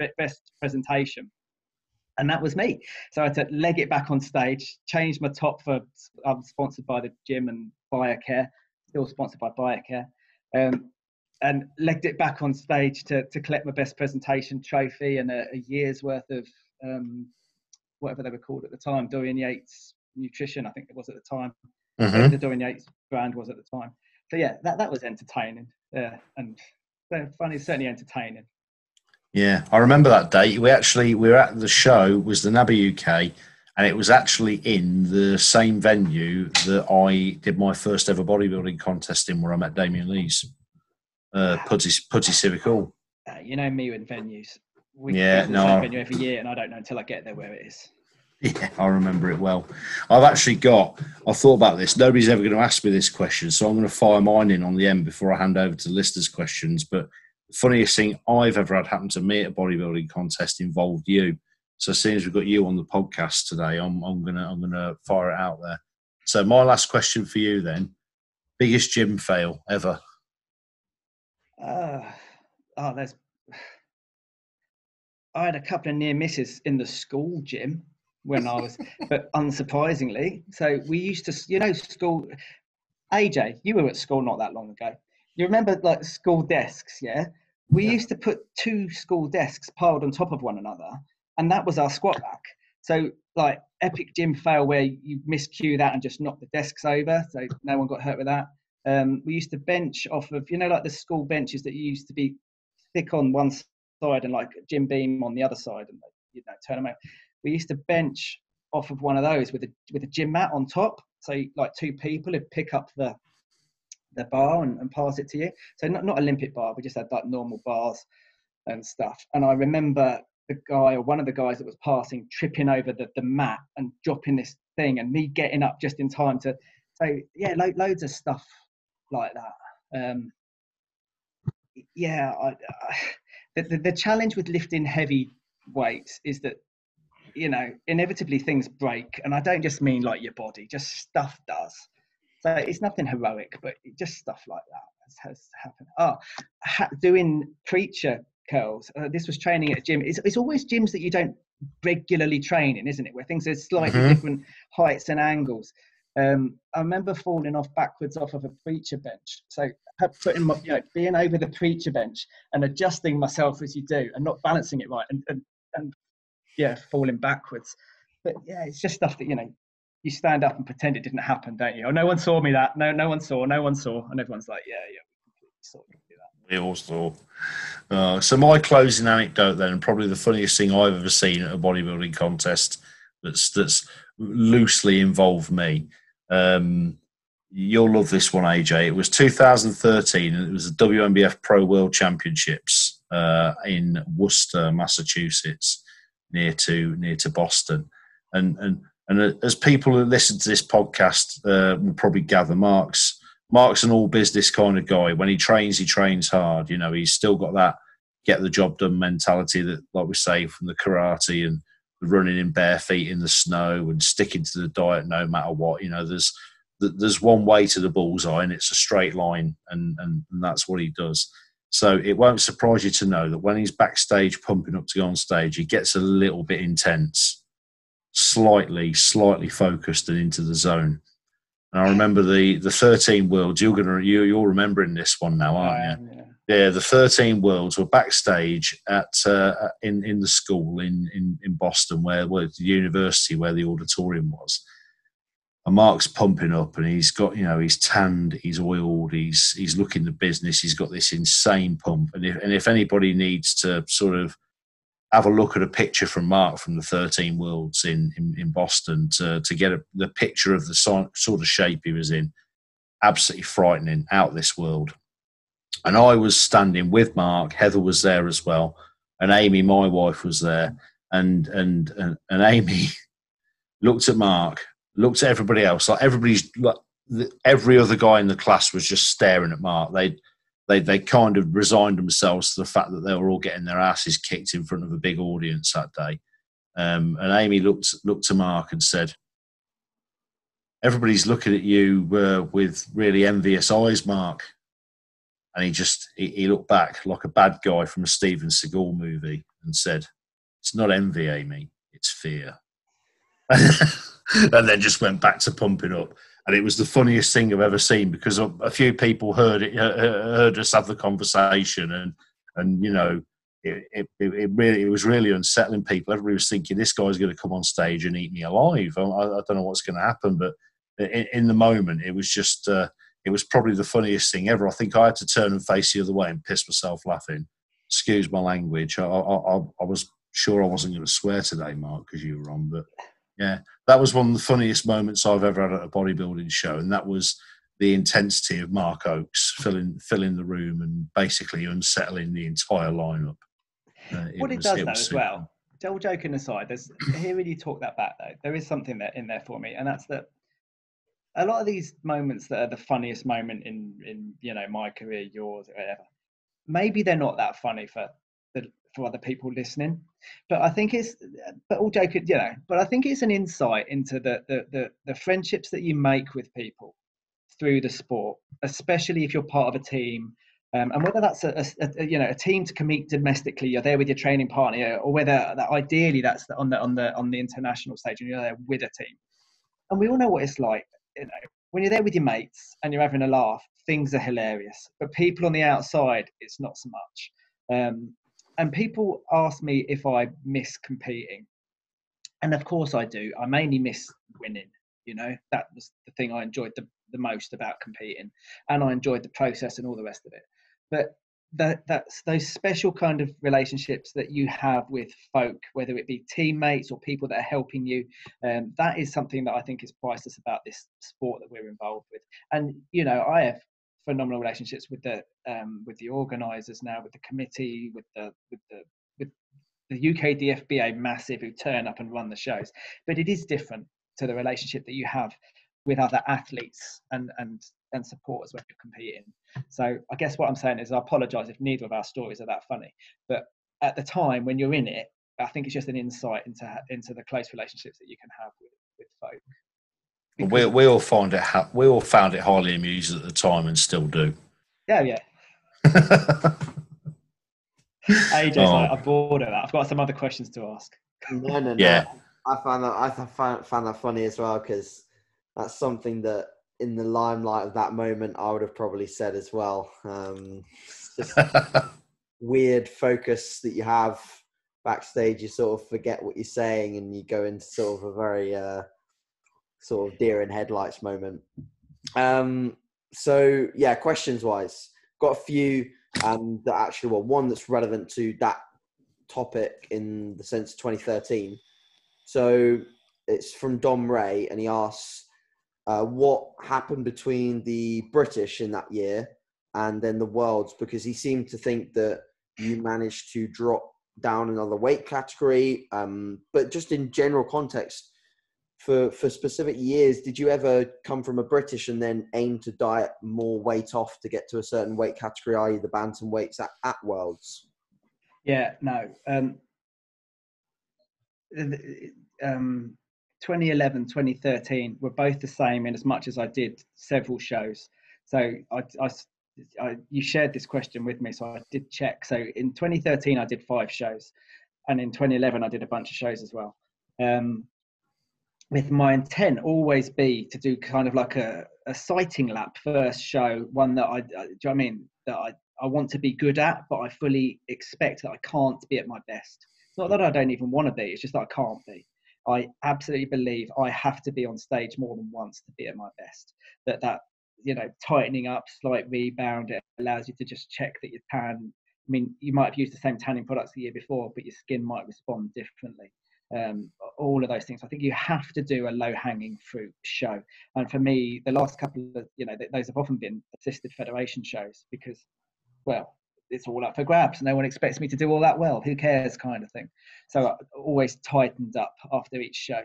And that was me. So I had to leg it back on stage, change my top for, I'm sponsored by the gym and BioCare, still sponsored by BioCare, and legged it back on stage to collect my best presentation trophy and a year's worth of whatever they were called at the time, Dorian Yates Nutrition, I think it was at the time. The Dorian Yates brand was at the time. So yeah, that was entertaining. And funny, certainly entertaining. Yeah, I remember that date. We were at the show, was the NABBA UK, and it was actually in the same venue that I did my first ever bodybuilding contest in, where I met Damien Lees, Pudsey Civic Hall. You know me with venues. We go to the same venue every year, and I don't know until I get there where it is. Yeah, I remember it well. I thought about this. Nobody's ever going to ask me this question, so I'm going to fire mine in on the end before I hand over to listeners' questions. But the funniest thing I've ever had happen to me at a bodybuilding contest involved you. So as soon as we've got you on the podcast today, I'm gonna fire it out there. So my last question for you then: biggest gym fail ever? I had a couple of near misses in the school gym when I was, but unsurprisingly. So we used to, school. AJ, you were at school not that long ago. You remember like school desks, yeah? We used to put 2 school desks piled on top of one another, and that was our squat rack. So like epic gym fail where you miscue that and just knock the desks over, so no one got hurt with that. We used to bench off of, like the school benches that used to be thick on one side and like a gym beam on the other side, and turn them out. We used to bench off of one of those with a gym mat on top, so like 2 people would pick up the bar and pass it to you. So not Olympic bar, we just had like normal bars and stuff. And I remember one of the guys that was passing tripping over the mat and dropping this thing, and me getting up just in time to. So yeah, loads of stuff like that. The challenge with lifting heavy weights is that inevitably things break, and I don't just mean like your body, just stuff does. So it's nothing heroic, but just stuff like that has happened. Doing preacher curls. This was training at a gym. It's always gyms that you don't regularly train in, isn't it? Where things are slightly different heights and angles. I remember falling backwards off of a preacher bench. So putting being over the preacher bench and adjusting myself as you do, and not balancing it right, and falling backwards. But yeah, it's just stuff that you stand up and pretend it didn't happen, don't you? Oh, no one saw me that. No one saw. And everyone's like, yeah, we completely saw you do that. We all saw. So my closing anecdote then, and probably the funniest thing I've ever seen at a bodybuilding contest that's loosely involved me. You'll love this one, AJ. It was 2013, and it was the WNBF Pro World Championships in Worcester, Massachusetts, near to Boston. And as people who listen to this podcast will probably gather, Mark's an all business kind of guy. When he trains hard. You know, he's still got that get the job done mentality that, like we say, from the karate and running in bare feet in the snow and sticking to the diet no matter what. You know, there's one way to the bullseye, and it's a straight line, and that's what he does. So it won't surprise you to know that when he's backstage pumping up to go on stage, he gets a little bit intense, slightly focused and into the zone. And I remember the 13 Worlds. You're remembering this one now, aren't you? Yeah, the 13 Worlds were backstage at in the school in Boston, where the university where the auditorium was. And Mark's pumping up, and he's got, you know, he's tanned, he's oiled, he's looking the business. He's got this insane pump, and if anybody needs to sort of have a look at a picture from Mark from the 13 Worlds in Boston to get the picture of the sort of shape he was in, absolutely frightening, out this world. And I was standing with Mark. Heather was there as well, and Amy, my wife, was there. And Amy looked at Mark, looked at everybody else. Like every other guy in the class was just staring at Mark. They kind of resigned themselves to the fact that they were all getting their asses kicked in front of a big audience that day. And Amy looked to Mark and said, "Everybody's looking at you with really envious eyes, Mark." And he looked back like a bad guy from a Steven Seagal movie and said, "It's not envy, Amy, it's fear." And then just went back to pumping up. And it was the funniest thing I've ever seen, because a few people heard us have the conversation, and you know, it was really unsettling people. Everybody was thinking, this guy's going to come on stage and eat me alive. I don't know what's going to happen, but in the moment, it was just it was probably the funniest thing ever. I think I had to turn and face the other way and piss myself laughing. Excuse my language. I was sure I wasn't going to swear today, Mark, because you were on, but. Yeah, that was one of the funniest moments I've ever had at a bodybuilding show, and that was the intensity of Mark Oakes filling the room and basically unsettling the entire lineup. What it does, though, as well, all joking aside, there's hearing you talk that back, though, there is something in there for me, and that's that a lot of these moments that are the funniest moment in you know, my career, yours, or whatever, maybe they're not that funny for other people listening, but I think it's, but all joking, you know, but I think it's an insight into the friendships that you make with people through the sport, especially if you're part of a team, and whether that's a team to compete domestically, you're there with your training partner, or whether that ideally that's on the international stage and you're there with a team. And we all know what it's like, you know, when you're there with your mates and you're having a laugh, things are hilarious, but people on the outside, it's not so much. And people ask me if I miss competing. And of course I do. I mainly miss winning. You know, that was the thing I enjoyed the most about competing. And I enjoyed the process and all the rest of it. But that's those special kind of relationships that you have with folk, whether it be teammates or people that are helping you. That is something that I think is priceless about this sport that we're involved with. And, you know, I have phenomenal relationships with the organisers now, with the committee, with the UK DFBA massive, who turn up and run the shows. But it is different to the relationship that you have with other athletes and supporters when you're competing. So I guess what I'm saying is, I apologise if neither of our stories are that funny, but at the time when you're in it, I think it's just an insight into the close relationships that you can have with folk. We all found it highly amusing at the time, and still do. Yeah. AJ's like, I'm bored of that. I've got some other questions to ask. No. Yeah. I found that funny as well, because that's something that in the limelight of that moment I would have probably said as well. Just weird focus that you have backstage. You sort of forget what you're saying, and you go into sort of a very sort of deer in headlights moment. So yeah, questions wise, got a few and that actually, well, one that's relevant to that topic in the sense of 2013. So it's from Dom Ray, and he asks, what happened between the British in that year and then the Worlds, because he seemed to think that you managed to drop down another weight category. But just in general context, for specific years, did you ever come from a British and then aim to diet more weight off to get to a certain weight category, i.e. the bantamweights at Worlds? Yeah, no. 2011, 2013 were both the same in as much as I did several shows. So you shared this question with me, so I did check. So in 2013, I did 5 shows. And in 2011, I did a bunch of shows as well. With my intent always be to do kind of like a sighting lap first show, one that do you know what I mean? That I want to be good at, but I fully expect that I can't be at my best. It's not that I don't even want to be, it's just that I can't be. I absolutely believe I have to be on stage more than once to be at my best. That you know, tightening up, slight rebound, it allows you to just check that you tan. I mean, you might have used the same tanning products the year before, but your skin might respond differently. All of those things. I think you have to do a low-hanging fruit show. And for me, the last couple of, you know, those have often been assisted federation shows because, well, it's all up for grabs. No one expects me to do all that well. Who cares, kind of thing. So I always tightened up after each show.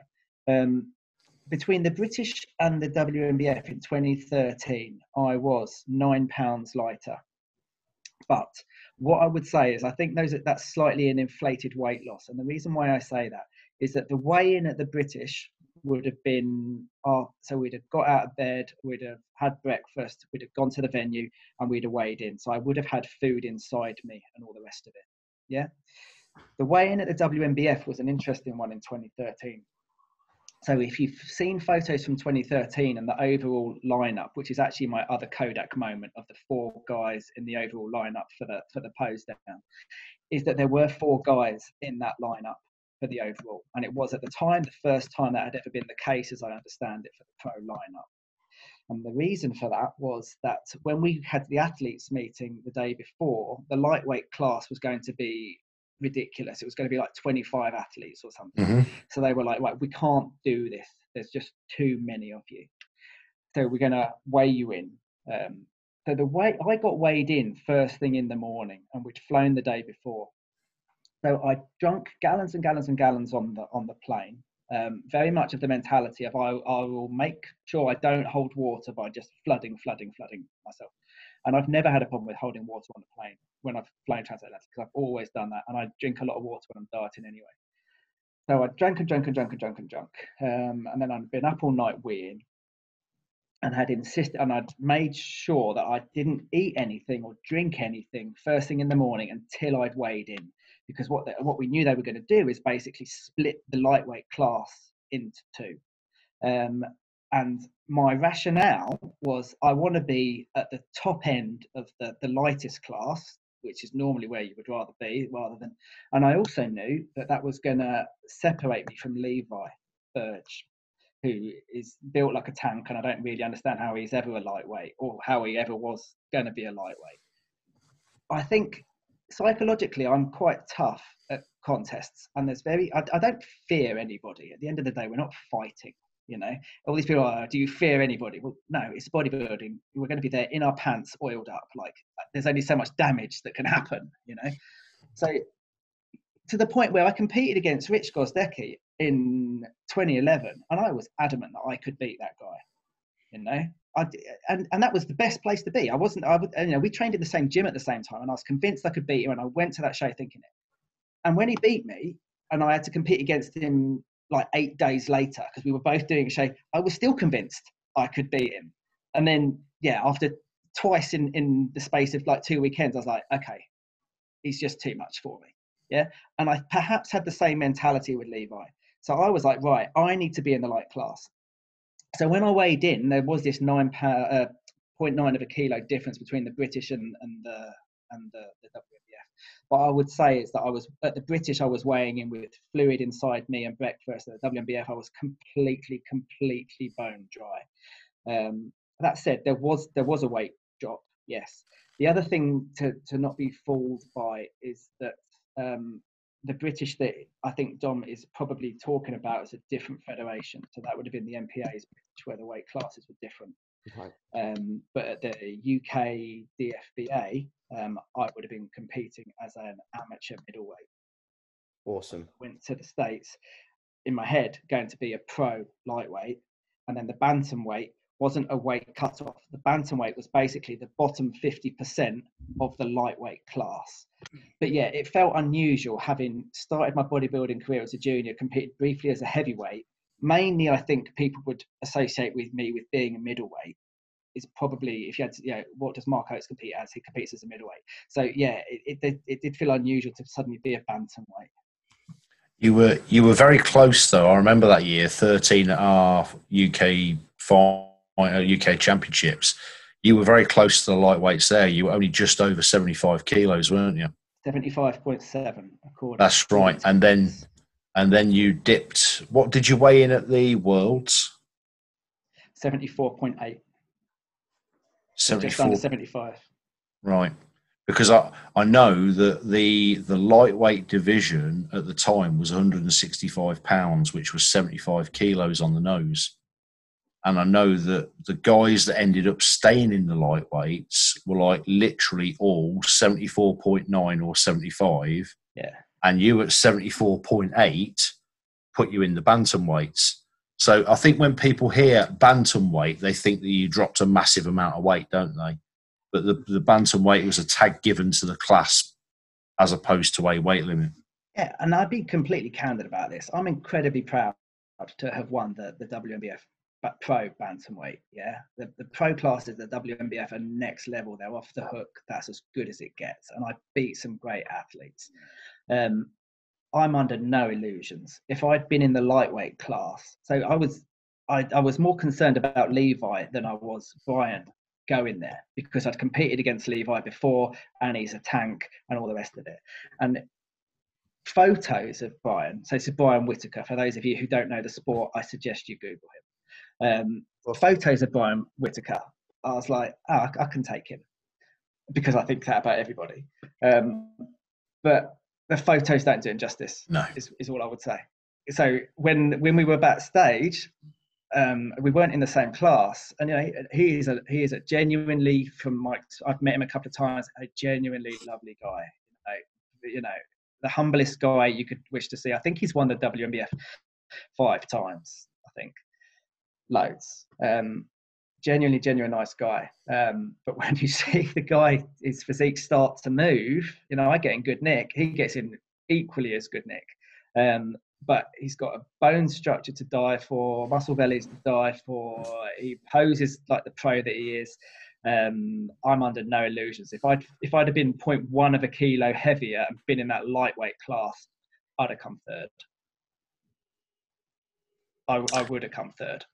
Between the British and the WNBF in 2013, I was 9 pounds lighter. But what I would say is I think that's slightly an inflated weight loss. And the reason why I say that is that the weigh-in at the British would have been, so we'd have got out of bed, we'd have had breakfast, we'd have gone to the venue, and we'd have weighed in. So I would have had food inside me and all the rest of it. Yeah. The weigh-in at the WNBF was an interesting one in 2013. So if you've seen photos from 2013 and the overall lineup, which is actually my other Kodak moment of the 4 guys in the overall lineup for the pose down, is that there were 4 guys in that lineup for the overall. And it was at the time, the first time that had ever been the case, as I understand it, for the pro lineup. And the reason for that was that when we had the athletes meeting the day before, the lightweight class was going to be ridiculous. It was going to be like 25 athletes or something. Mm-hmm. So they were like, right, we can't do this. There's just too many of you. So we're going to weigh you in. So I got weighed in first thing in the morning, and we'd flown the day before. So I drank gallons and gallons and gallons on the plane. Very much of the mentality of I will make sure I don't hold water by just flooding myself. And I've never had a problem with holding water on the plane when I've flown transatlantic, because I've always done that. And I drink a lot of water when I'm dieting anyway. So I drank. And then I'd been up all night weeing and had insisted, and I'd made sure that I didn't eat anything or drink anything first thing in the morning until I'd weighed in. Because what we knew they were going to do is basically split the lightweight class into 2. And my rationale was I want to be at the top end of the lightest class, which is normally where you would rather be, and I also knew that was going to separate me from Levi Burge, who is built like a tank, and I don't really understand how he's ever a lightweight or how he ever was going to be a lightweight. I think psychologically I'm quite tough at contests, and I don't fear anybody. At the end of the day, we're not fighting. You know, all these people are, do you fear anybody? Well, no, it's bodybuilding. We're going to be there in our pants, oiled up. Like, there's only so much damage that can happen, you know? So to the point where I competed against Rich Gozdecki in 2011, and I was adamant that I could beat that guy, you know? And that was the best place to be. We trained in the same gym at the same time, and I was convinced I could beat him, and I went to that show thinking it. And when he beat me, and I had to compete against him like 8 days later, because we were both doing a show, I was still convinced I could beat him. And then, after twice in the space of like 2 weekends, I was like, okay, he's just too much for me. Yeah. And I perhaps had the same mentality with Levi. So I was like, right, I need to be in the light class. So when I weighed in, there was this 0.9 of a kilo difference between the British and the WNBF. But I would say is that I was at the British, I was weighing in with fluid inside me and breakfast. At the WNBF, I was completely bone dry. That said, there was a weight drop, yes, The other thing to not be fooled by is that the British that I think Dom is probably talking about is a different federation. So that would have been the MPAs, where the weight classes were different. Okay. But at the UK DFBA, I would have been competing as an amateur middleweight. Awesome. Went to the States in my head, going to be a pro lightweight, and then the bantamweight wasn't a weight cut-off. The bantamweight was basically the bottom 50% of the lightweight class. But yeah, it felt unusual having started my bodybuilding career as a junior, competed briefly as a heavyweight. Mainly, I think people would associate with me with being a middleweight. Is probably, if you had to, what does Mark Oakes compete as? He competes as a middleweight. So yeah, it did feel unusual to suddenly be a bantamweight. You were very close though. I remember that year, 13 at our UK championships. You were very close to the lightweights there. You were only just over 75 kilos, weren't you? 75.7, according. That's right. And then you dipped. What did you weigh in at the Worlds? 74.8. 74. Just under 75. Right. Because I know that the lightweight division at the time was 165 pounds, which was 75 kilos on the nose. And I know that the guys that ended up staying in the lightweights were like literally all 74.9 or 75. Yeah. And you at 74.8 put you in the bantamweights. So I think when people hear bantamweight, they think that you dropped a massive amount of weight, don't they? But the bantamweight was a tag given to the class as opposed to a weight limit. Yeah, and I'd be completely candid about this. I'm incredibly proud to have won the WNBF Pro Bantamweight. Yeah, the pro classes, the WNBF are next level. They're off the hook. That's as good as it gets. And I beat some great athletes. I'm under no illusions. If I'd been in the lightweight class, so I was more concerned about Levi than I was Brian going there, because I'd competed against Levi before and he's a tank and all the rest of it. And photos of Brian, so this is Brian Whitaker. For those of you who don't know the sport, I suggest you Google him. Photos of Brian Whitaker, I was like, I can take him, because I think that about everybody. But the photos don't do him justice. No, is all I would say. So when we were backstage, we weren't in the same class, and he is a genuinely, from Mike's, I've met him a couple of times, a genuinely lovely guy. The humblest guy you could wish to see. I think he's won the WNBF 5 times. I think loads. Genuinely nice guy. But when you see the guy, his physique starts to move, I get in good nick. He gets in equally as good nick. But he's got a bone structure to die for, muscle bellies to die for. He poses like the pro that he is. I'm under no illusions. If I'd have been 0.1 of a kilo heavier and been in that lightweight class, I'd have come third. I would have come third.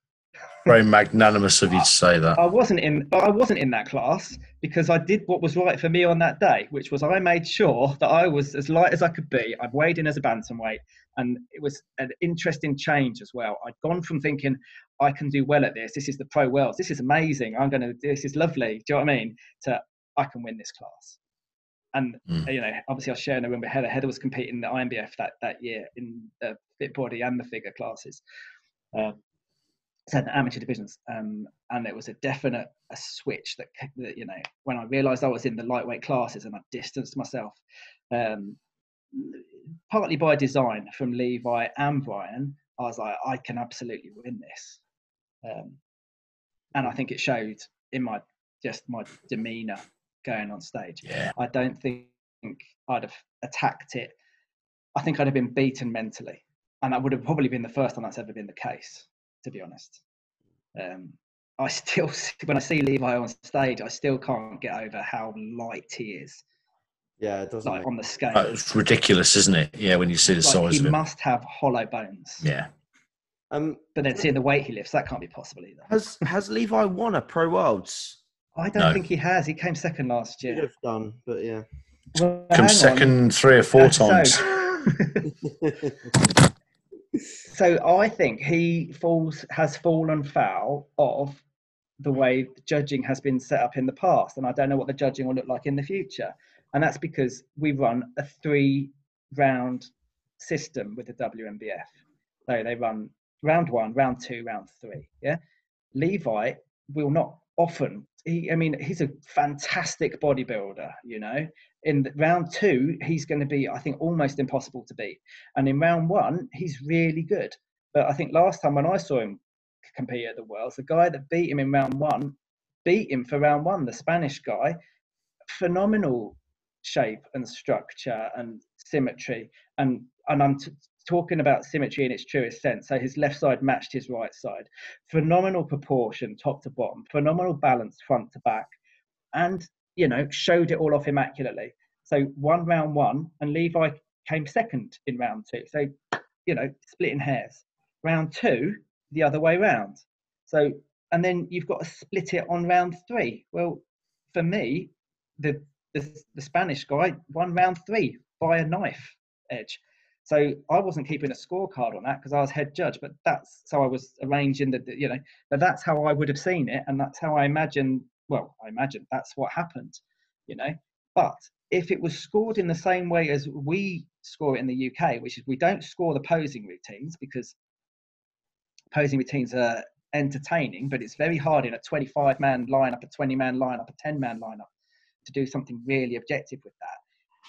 Very magnanimous of you to say that. I wasn't in that class because I did what was right for me on that day, which was I made sure that I was as light as I could be. I weighed in as a bantamweight, and it was an interesting change as well. I'd gone from thinking I can do well at this. This is the pro worlds. This is amazing. This is lovely. Do you know what I mean? To I can win this class. And obviously I was sharing a room with Heather. Heather was competing in the INBF that year in the fit body and the figure classes. So the amateur divisions, and it was a definite switch that when I realised I was in the lightweight classes and I distanced myself, partly by design from Levi and Brian, I was like, I can absolutely win this, and I think it showed in my demeanour going on stage. Yeah. I don't think I'd have attacked it. I think I'd have been beaten mentally, and that would have probably been the first time that's ever been the case, to be honest. I still, when I see Levi on stage, I still can't get over how light he is. Yeah, it doesn't. Like on the scale. It's ridiculous, isn't it? Yeah, when you see the size of him. He must have hollow bones. Yeah. But then seeing the weight he lifts, that can't be possible either. Has Levi won a Pro Worlds? I don't think he has. He came second last year. He could have done, but yeah. Well, come second 3 or 4 times. So I think he has fallen foul of the way the judging has been set up in the past, and I don't know what the judging will look like in the future. And that's because we run a 3-round system with the WNBF. So they run round 1, round 2, round 3. Yeah, Levi will not often. He's a fantastic bodybuilder. In round 2, he's going to be, I think, almost impossible to beat. And in round 1, he's really good. But I think last time when I saw him compete at the Worlds, the guy that beat him in round 1 beat him for round 1, the Spanish guy. Phenomenal shape and structure and symmetry. And I'm talking about symmetry in its truest sense. So his left side matched his right side. Phenomenal proportion, top to bottom. Phenomenal balance, front to back. And, showed it all off immaculately. So won round 1, and Levi came second in round 2. So, splitting hairs. Round 2, the other way round. So, and then you've got to split it on round 3. Well, for me, the Spanish guy won round 3 by a knife edge. So I wasn't keeping a scorecard on that because I was head judge, but that's how I was arranging but that's how I would have seen it. And that's how I imagine that's what happened, but if it was scored in the same way as we score it in the UK, which is we don't score the posing routines because posing routines are entertaining, but it's very hard in a 25-man lineup, a 20-man lineup, a 10-man lineup to do something really objective with that.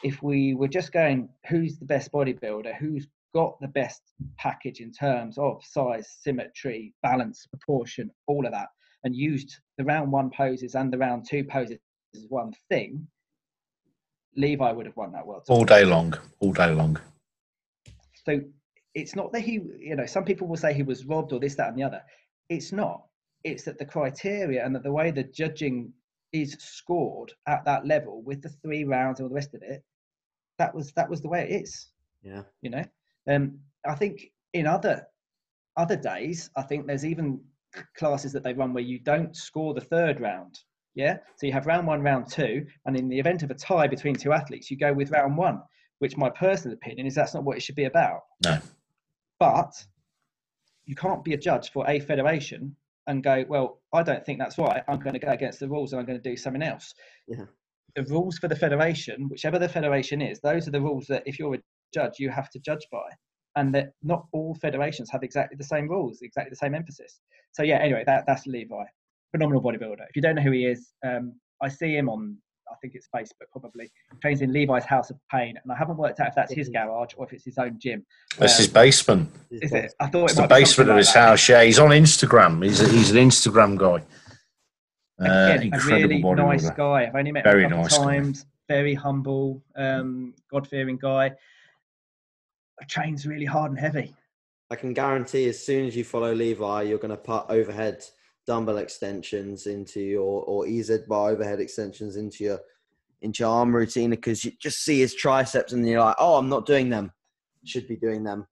If we were just going, who's the best bodybuilder, who's got the best package in terms of size, symmetry, balance, proportion, all of that, and used the round 1 poses and the round 2 poses as one thing, Levi would have won that world. All day long. So it's not that he, some people will say he was robbed or this, that, and the other. It's not. It's that the criteria and that the way the judging is scored at that level with the 3 rounds and all the rest of it, that was the way it is. Yeah. I think in other days, I think there's even classes that they run where you don't score the 3rd round. Yeah. So you have round 1, round 2, and in the event of a tie between 2 athletes, you go with round 1, which my personal opinion is that's not what it should be about. No. But you can't be a judge for a federation and go, well, I don't think that's right. I'm going to go against the rules and I'm going to do something else. Yeah. The rules for the federation, whichever the federation is, those are the rules that if you're a judge, you have to judge by. And that not all federations have exactly the same rules, exactly the same emphasis. So yeah, anyway, that's Levi. Phenomenal bodybuilder. If you don't know who he is, I see him on, I think it's Facebook probably. He trains in Levi's House of Pain, and I haven't worked out if that's his garage or if it's his own gym. That's his basement. Is it? I thought it's the basement of his house. Yeah, he's on Instagram. He's an Instagram guy. Again, incredible a really bodybuilder. Nice guy. I've only met him a couple of times. Very humble, God-fearing guy. Trains really hard and heavy. I can guarantee as soon as you follow Levi, you're going to put overhead dumbbell extensions into your, or EZ bar overhead extensions into your arm routine, because you just see his triceps and you're like, oh, I'm not doing them. Should be doing them.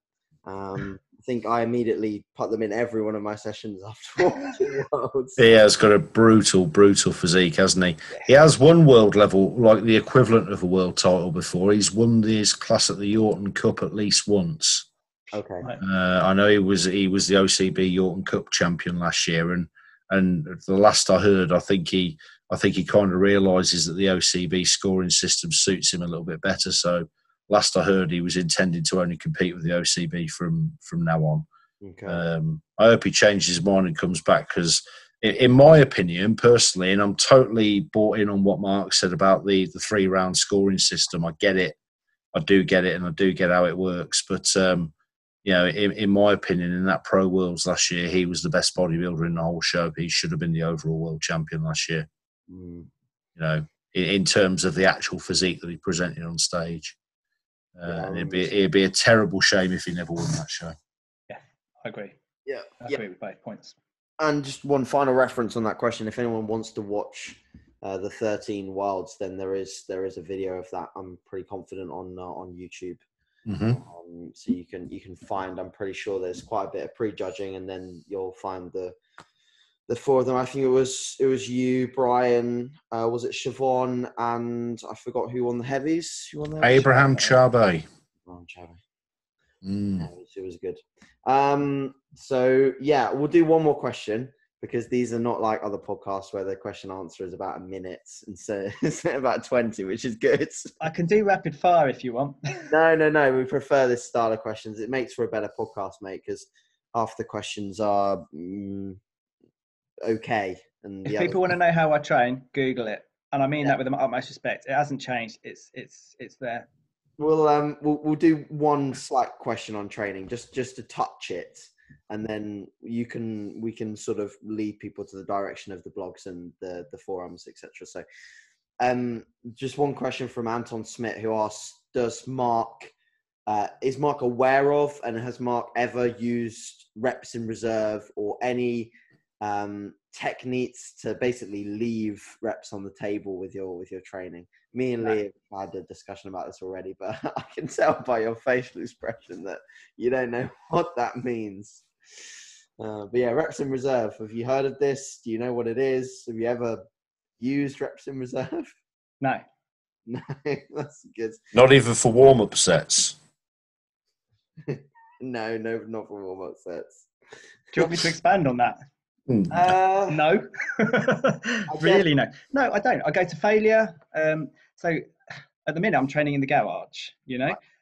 I think I immediately put them in every one of my sessions after watching Worlds. He has got a brutal physique, hasn't he? He has won world level, like the equivalent of a world title before. He's won his class at the Yorton Cup at least once. Okay. I know he was the OCB Yorton Cup champion last year, and the last I heard, I think he kind of realises that the OCB scoring system suits him a little bit better. So last I heard, he was intending to only compete with the OCB from now on. Okay. I hope he changes his mind and comes back, because in my opinion, personally, and I'm totally bought in on what Mark said about the 3-round scoring system. I get it. I do get it, and I do get how it works. But, in my opinion, in that Pro Worlds last year, he was the best bodybuilder in the whole show. He should have been the overall world champion last year. In terms of the actual physique that he presented on stage. It'd be a terrible shame if he never won that show. Yeah, I agree. Yeah, I agree with both points. And just one final reference on that question: if anyone wants to watch the 13 Wilds, then there is a video of that. I'm pretty confident on YouTube. Mm-hmm. So you can find. I'm pretty sure there's quite a bit of pre-judging, and then you'll find the 4 of them. I think it was you, Brian. Was it Siobhan, and I forgot who won the heavies? Who won the heavies? Abraham Chabe. It was good. So yeah, we'll do one more question. because these are not like other podcasts where the question answer is about a minute, and so it's about 20, which is good. I can do rapid fire if you want. No. We prefer this style of questions. It makes for a better podcast, mate, because half the questions are okay. And If people want to know how I train, Google it. And I mean that with the utmost respect. It hasn't changed. It's there. We'll do one slight question on training, just to touch it, and then we can sort of lead people to the direction of the blogs and the forums, etc. So, just one question from Anton Smith, who asks, is Mark aware of, and has Mark ever used reps in reserve or any techniques to basically leave reps on the table with your training? Me and Lee have had a discussion about this already, but I can tell by your facial expression that you don't know what that means. But yeah, reps in reserve. Have you heard of this? Do you know what it is? Have you ever used reps in reserve? No. No, that's good. Not even for warm-up sets? No, not for warm-up sets. Do you want me to expand on that? No. Really, no. No, I don't. I go to failure. So at the minute, I'm training in the garage,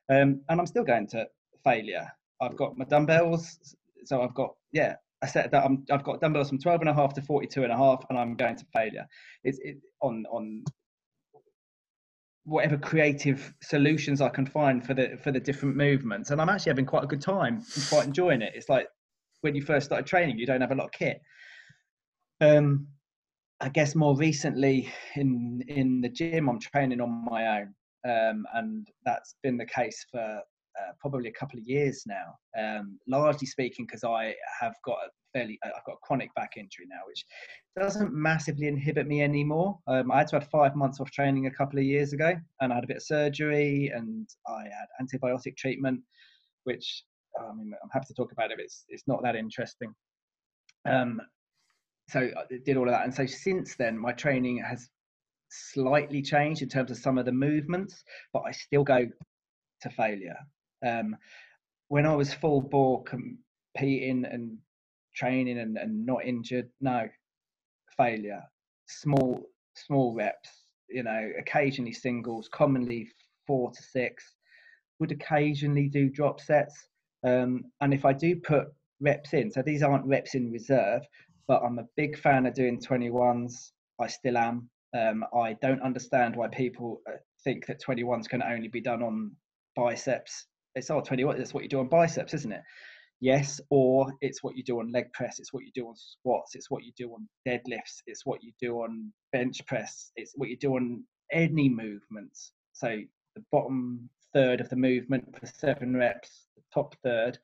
and I'm still going to failure. I've got my dumbbells. So I've got, I set that. I've got dumbbells from 12.5 to 42.5, and I'm going to failure. It's on whatever creative solutions I can find for the different movements. And I'm actually having quite a good time and quite enjoying it. It's like when you first started training, you don't have a lot of kit. I guess more recently in the gym, I'm training on my own. And that's been the case for probably a couple of years now, largely speaking, because I've got a chronic back injury now, which doesn't massively inhibit me anymore. I had to have 5 months off training a couple of years ago, and I had a bit of surgery, and I had antibiotic treatment, which I'm happy to talk about it. It's not that interesting. So I did all of that, and so since then my training has slightly changed in terms of some of the movements, but I still go to failure. When I was full bore competing and training and not injured, no, failure. Small reps, occasionally singles, commonly 4 to 6. Would occasionally do drop sets, and if I do put reps in, so these aren't reps in reserve, but I'm a big fan of doing 21s. I still am. I don't understand why people think that 21s can only be done on biceps. It's 21. That's what you do on biceps, isn't it? Yes, or it's what you do on leg press. It's what you do on squats. It's what you do on deadlifts. It's what you do on bench press. It's what you do on any movements. So the bottom third of the movement for 7 reps, the top third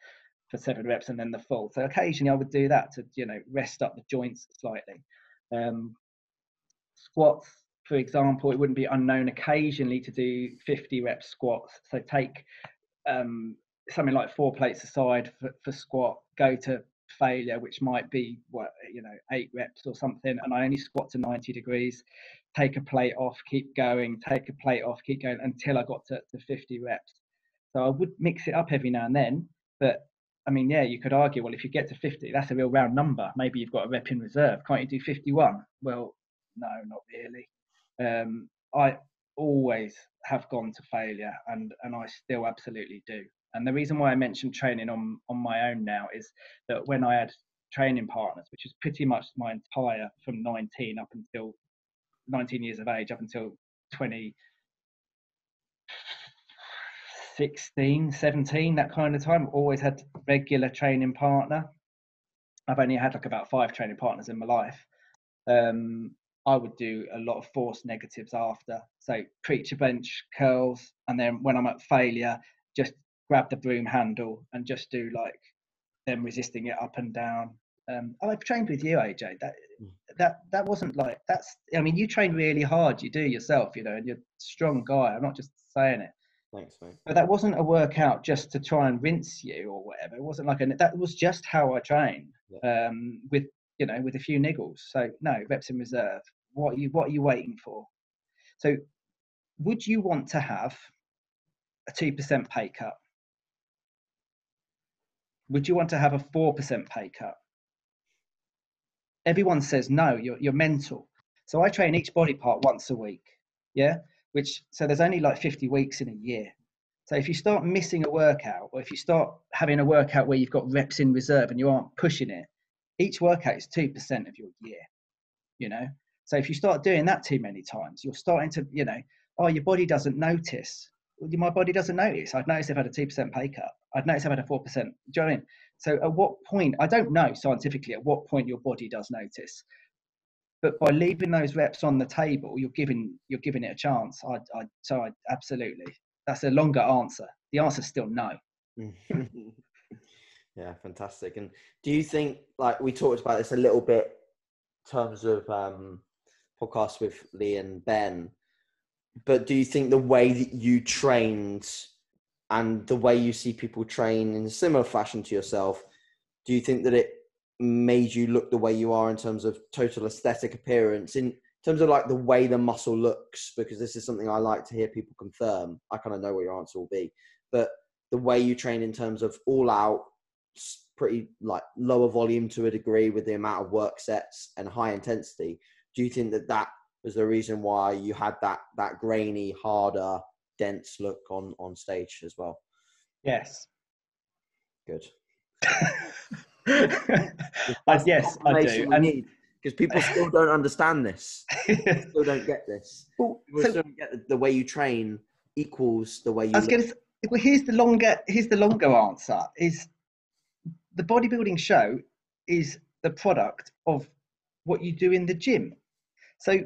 for 7 reps, and then the full. So occasionally I would do that to rest up the joints slightly. Squats, for example, it wouldn't be unknown occasionally to do 50 rep squats. So take something like 4 plates aside for squat, go to failure, which might be 8 reps or something, and I only squat to 90 degrees, take a plate off, keep going, take a plate off, keep going until I got to 50 reps. So I would mix it up every now and then, but you could argue, well, if you get to 50, that's a real round number. Maybe you've got a rep in reserve. Can't you do 51? Well, no, not really. I always have gone to failure, and I still absolutely do. And the reason why I mentioned training on my own now is that when I had training partners, which was pretty much my entire from 19 up until 19 years of age, up until 2016, 17, that kind of time, always had regular training partner. I've only had about 5 training partners in my life. I would do a lot of force negatives after. So preacher bench curls, and then when I'm at failure, just grab the broom handle and just do them resisting it up and down. I've trained with you, AJ. That wasn't that's. You train really hard. You do yourself, and you're a strong guy. I'm not just saying it. Thanks, mate. But that wasn't a workout just to try and rinse you or whatever. It wasn't that was just how I train. Yeah. With a few niggles. So no, reps in reserve. What are you waiting for? So would you want to have a 2% pay cut? Would you want to have a 4% pay cut? everyone says, no, you're mental. So I train each body part once a week. Yeah. So there's only like 50 weeks in a year. So if you start missing a workout, or if you start having a workout where you've got reps in reserve and you aren't pushing it, each workout is 2% of your year, you know? So if you start doing that too many times, you're starting to, you know, oh, your body doesn't notice. My body doesn't notice. I'd notice I've had a 2% pay cut. I'd notice I've had a 4%. Do you know what I mean? So at what point, I don't know scientifically at what point your body does notice, but by leaving those reps on the table, you're giving it a chance. I absolutely. That's a longer answer. The answer's still no. Yeah, fantastic. And do you think, like we talked about this a little bit in terms of podcasts with Lee and Ben, but do you think the way that you trained and the way you see people train in a similar fashion to yourself, do you think that it made you look the way you are in terms of total aesthetic appearance, in terms of like the way the muscle looks? Because this is something I like to hear people confirm. I kind of know what your answer will be, but the way you train in terms of all out, pretty like lower volume to a degree with the amount of work sets and high intensity, do you think that that was the reason why you had that grainy, harder, dense look on stage as well? Yes. Good. Yes, I do. We need, because people still don't understand this. People still don't get this. People still don't get the way you train equals the way you look. Well, here's the longer answer. Is the bodybuilding show is the product of what you do in the gym. So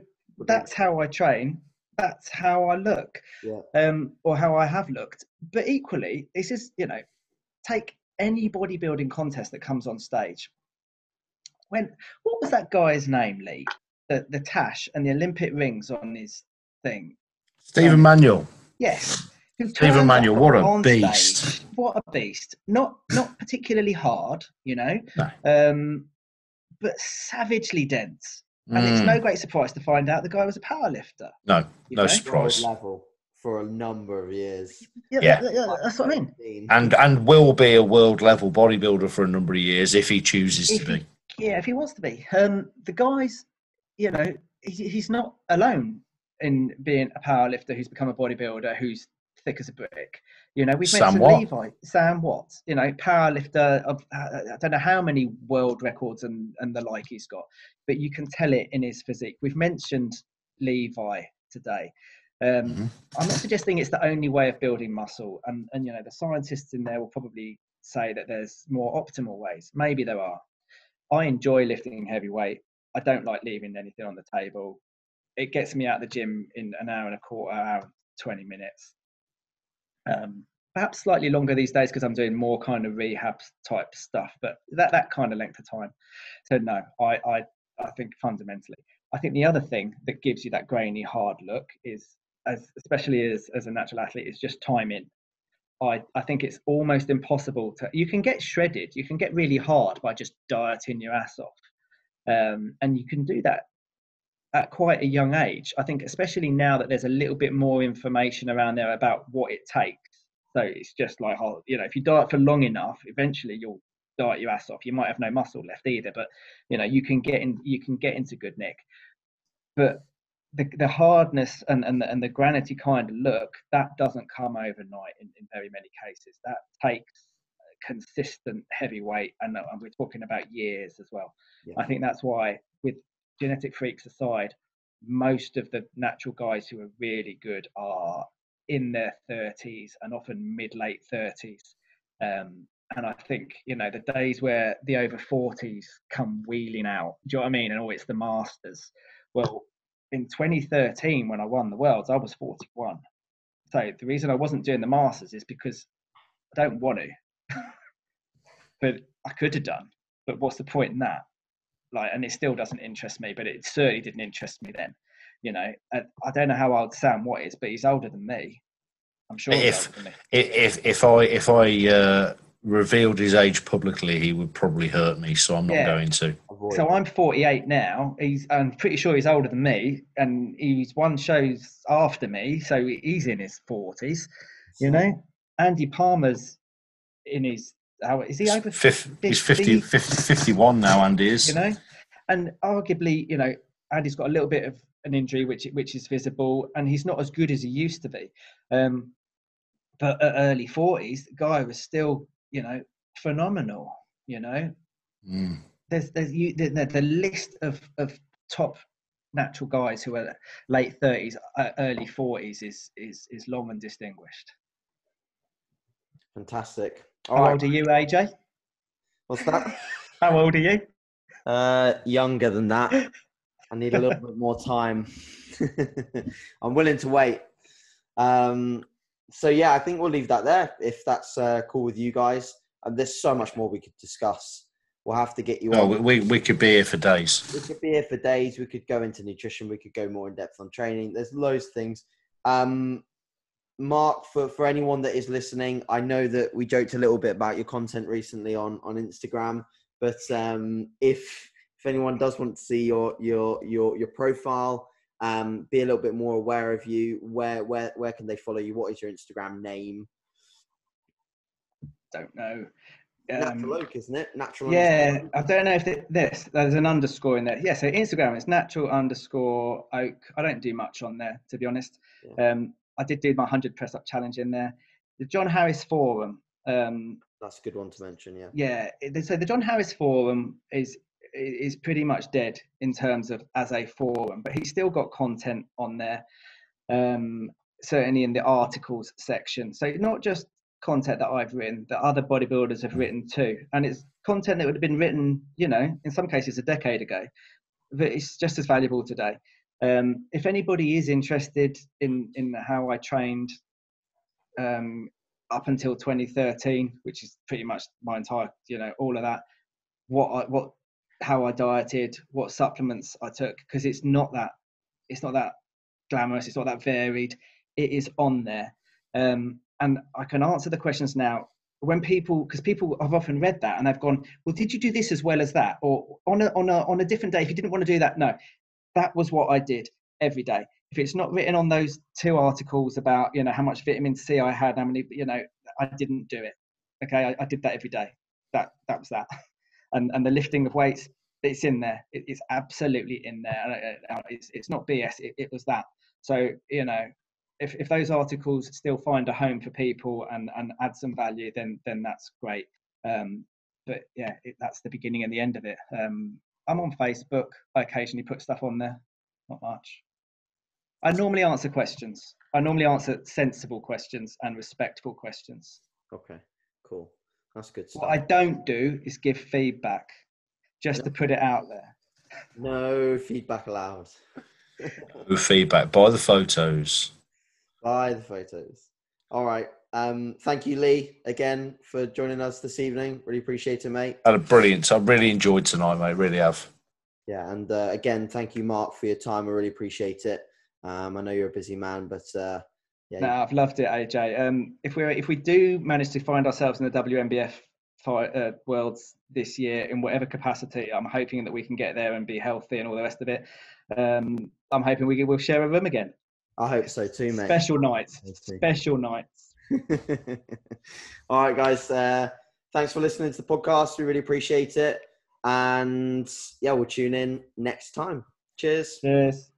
that's how I train. That's how I look, or how I have looked. But equally, this is, you know, take any bodybuilding contest that comes on stage. What was that guy's name, Lee? The tash and the Olympic rings on his thing. Stephen Manuel. Yes. Stephen Manuel, what a beast. Stage, what a beast. Not particularly hard, you know, no. But savagely dense. And it's no great surprise to find out the guy was a powerlifter. No surprise. World level for a number of years. Yeah, that's what I mean. And will be a world level bodybuilder for a number of years if he chooses to be. Yeah, if he wants to be. The guy's, you know, he's not alone in being a powerlifter who's become a bodybuilder who's thick as a brick. You know, we've mentioned Levi, Sam Watts, you know, powerlifter of I don't know how many world records and the like he's got, but you can tell it in his physique. We've mentioned Levi today. I'm not suggesting it's the only way of building muscle, and you know, the scientists in there will probably say that there's more optimal ways. Maybe there are. I enjoy lifting heavy weight. I don't like leaving anything on the table. It gets me out of the gym in an hour and a quarter, hour, 20 minutes. Perhaps slightly longer these days because I'm doing more kind of rehab type stuff, but that kind of length of time. So no, I think fundamentally, I think the other thing that gives you that grainy, hard look is, especially as a natural athlete, is just timing. I think it's almost impossible you can get shredded, you can get really hard by just dieting your ass off. And you can do that at quite a young age. I think especially now that there's a little bit more information around there about what it takes. So it's just like, you know, if you diet for long enough, eventually you'll diet your ass off. You might have no muscle left either, but you know, you can get into good nick. But the hardness and the granity kind of look, that doesn't come overnight in very many cases. That takes consistent heavy weight, and we're talking about years as well. Yeah. I think that's why, with genetic freaks aside, most of the natural guys who are really good are in their 30s and often mid-late 30s. And I think, you know, the days where the over 40s come wheeling out, do you know what I mean? And it's the masters. Well, in 2013, when I won the Worlds, I was 41. So the reason I wasn't doing the masters is because I don't want to. But I could have done. But what's the point in that? Like, and it still doesn't interest me, but it certainly didn't interest me then. You know, I don't know how old Sam Watt is, but he's older than me. I'm sure he's older than me. If I revealed his age publicly, he would probably hurt me, so I'm not going to. So I'm 48 now. I'm pretty sure he's older than me, and he's won shows after me, so he's in his 40s. You know, Andy Palmer's in his, how is he over? He's 51 now, Andy is. You know, And arguably, Andy's got a little bit of an injury, which is visible, and he's not as good as he used to be. But at early 40s, the guy was still, phenomenal. There's the list of top natural guys who are late 30s, early 40s is long and distinguished. Fantastic. How old are you, AJ? What's that? How old are you? Younger than that. I need a little bit more time. I'm willing to wait. So yeah, I think we'll leave that there if that's cool with you guys. There's so much more we could discuss. We'll have to get you on. We could be here for days. We could be here for days. We could go into nutrition. We could go more in depth on training. There's loads of things. Mark, for anyone that is listening, I know that we joked a little bit about your content recently on Instagram, but if anyone does want to see your profile, be a little bit more aware of you, where can they follow you? What is your Instagram name? Don't know. Natural Oak, isn't it? Natural. Yeah, I don't know if there's an underscore in there. Yeah, so Instagram is natural_oak. I don't do much on there, to be honest. Yeah. I did do my 100 press up challenge in there. The John Harris Forum. That's a good one to mention. Yeah. Yeah. So the John Harris Forum is pretty much dead in terms of as a forum, but he's still got content on there. Certainly in the articles section. So not just content that I've written, that other bodybuilders have written too, and it's content that would have been written, in some cases a decade ago, but it's just as valuable today. If anybody is interested in how I trained up until 2013, which is pretty much my entire, all of that, how I dieted, what supplements I took, because it's not that glamorous, it's not that varied. It is on there. And I can answer the questions now because people have often read that and they've gone, well, did you do this as well as that? Or on a different day, if you didn't want to do that? No, that was what I did every day. If it's not written on those 2 articles about, how much vitamin C I had, how many, I didn't do it. Okay. I did that every day. That was that. And the lifting of weights, it's in there. It's absolutely in there. It's not BS. It was that. So, if those articles still find a home for people and add some value, then that's great. But yeah, that's the beginning and the end of it. I'm on Facebook. I occasionally put stuff on there. Not much. I normally answer questions. I normally answer sensible questions and respectful questions. Okay, cool. That's good stuff. What I don't do is give feedback, just to put it out there. No feedback allowed. No feedback. Buy the photos. Buy the photos. All right. Thank you, Lee, again for joining us this evening. Really appreciate it, mate. Had a brilliant. I really enjoyed tonight, mate. Really have. Yeah, and again, thank you, Mark, for your time. I really appreciate it. I know you're a busy man, but yeah. No, I've loved it, AJ. If we do manage to find ourselves in the WNBF worlds this year in whatever capacity, I'm hoping that we can get there and be healthy and all the rest of it. I'm hoping we'll share a room again. I hope so too, mate. Special nights. All right, guys. Thanks for listening to the podcast. We really appreciate it. And yeah, we'll tune in next time. Cheers. Cheers.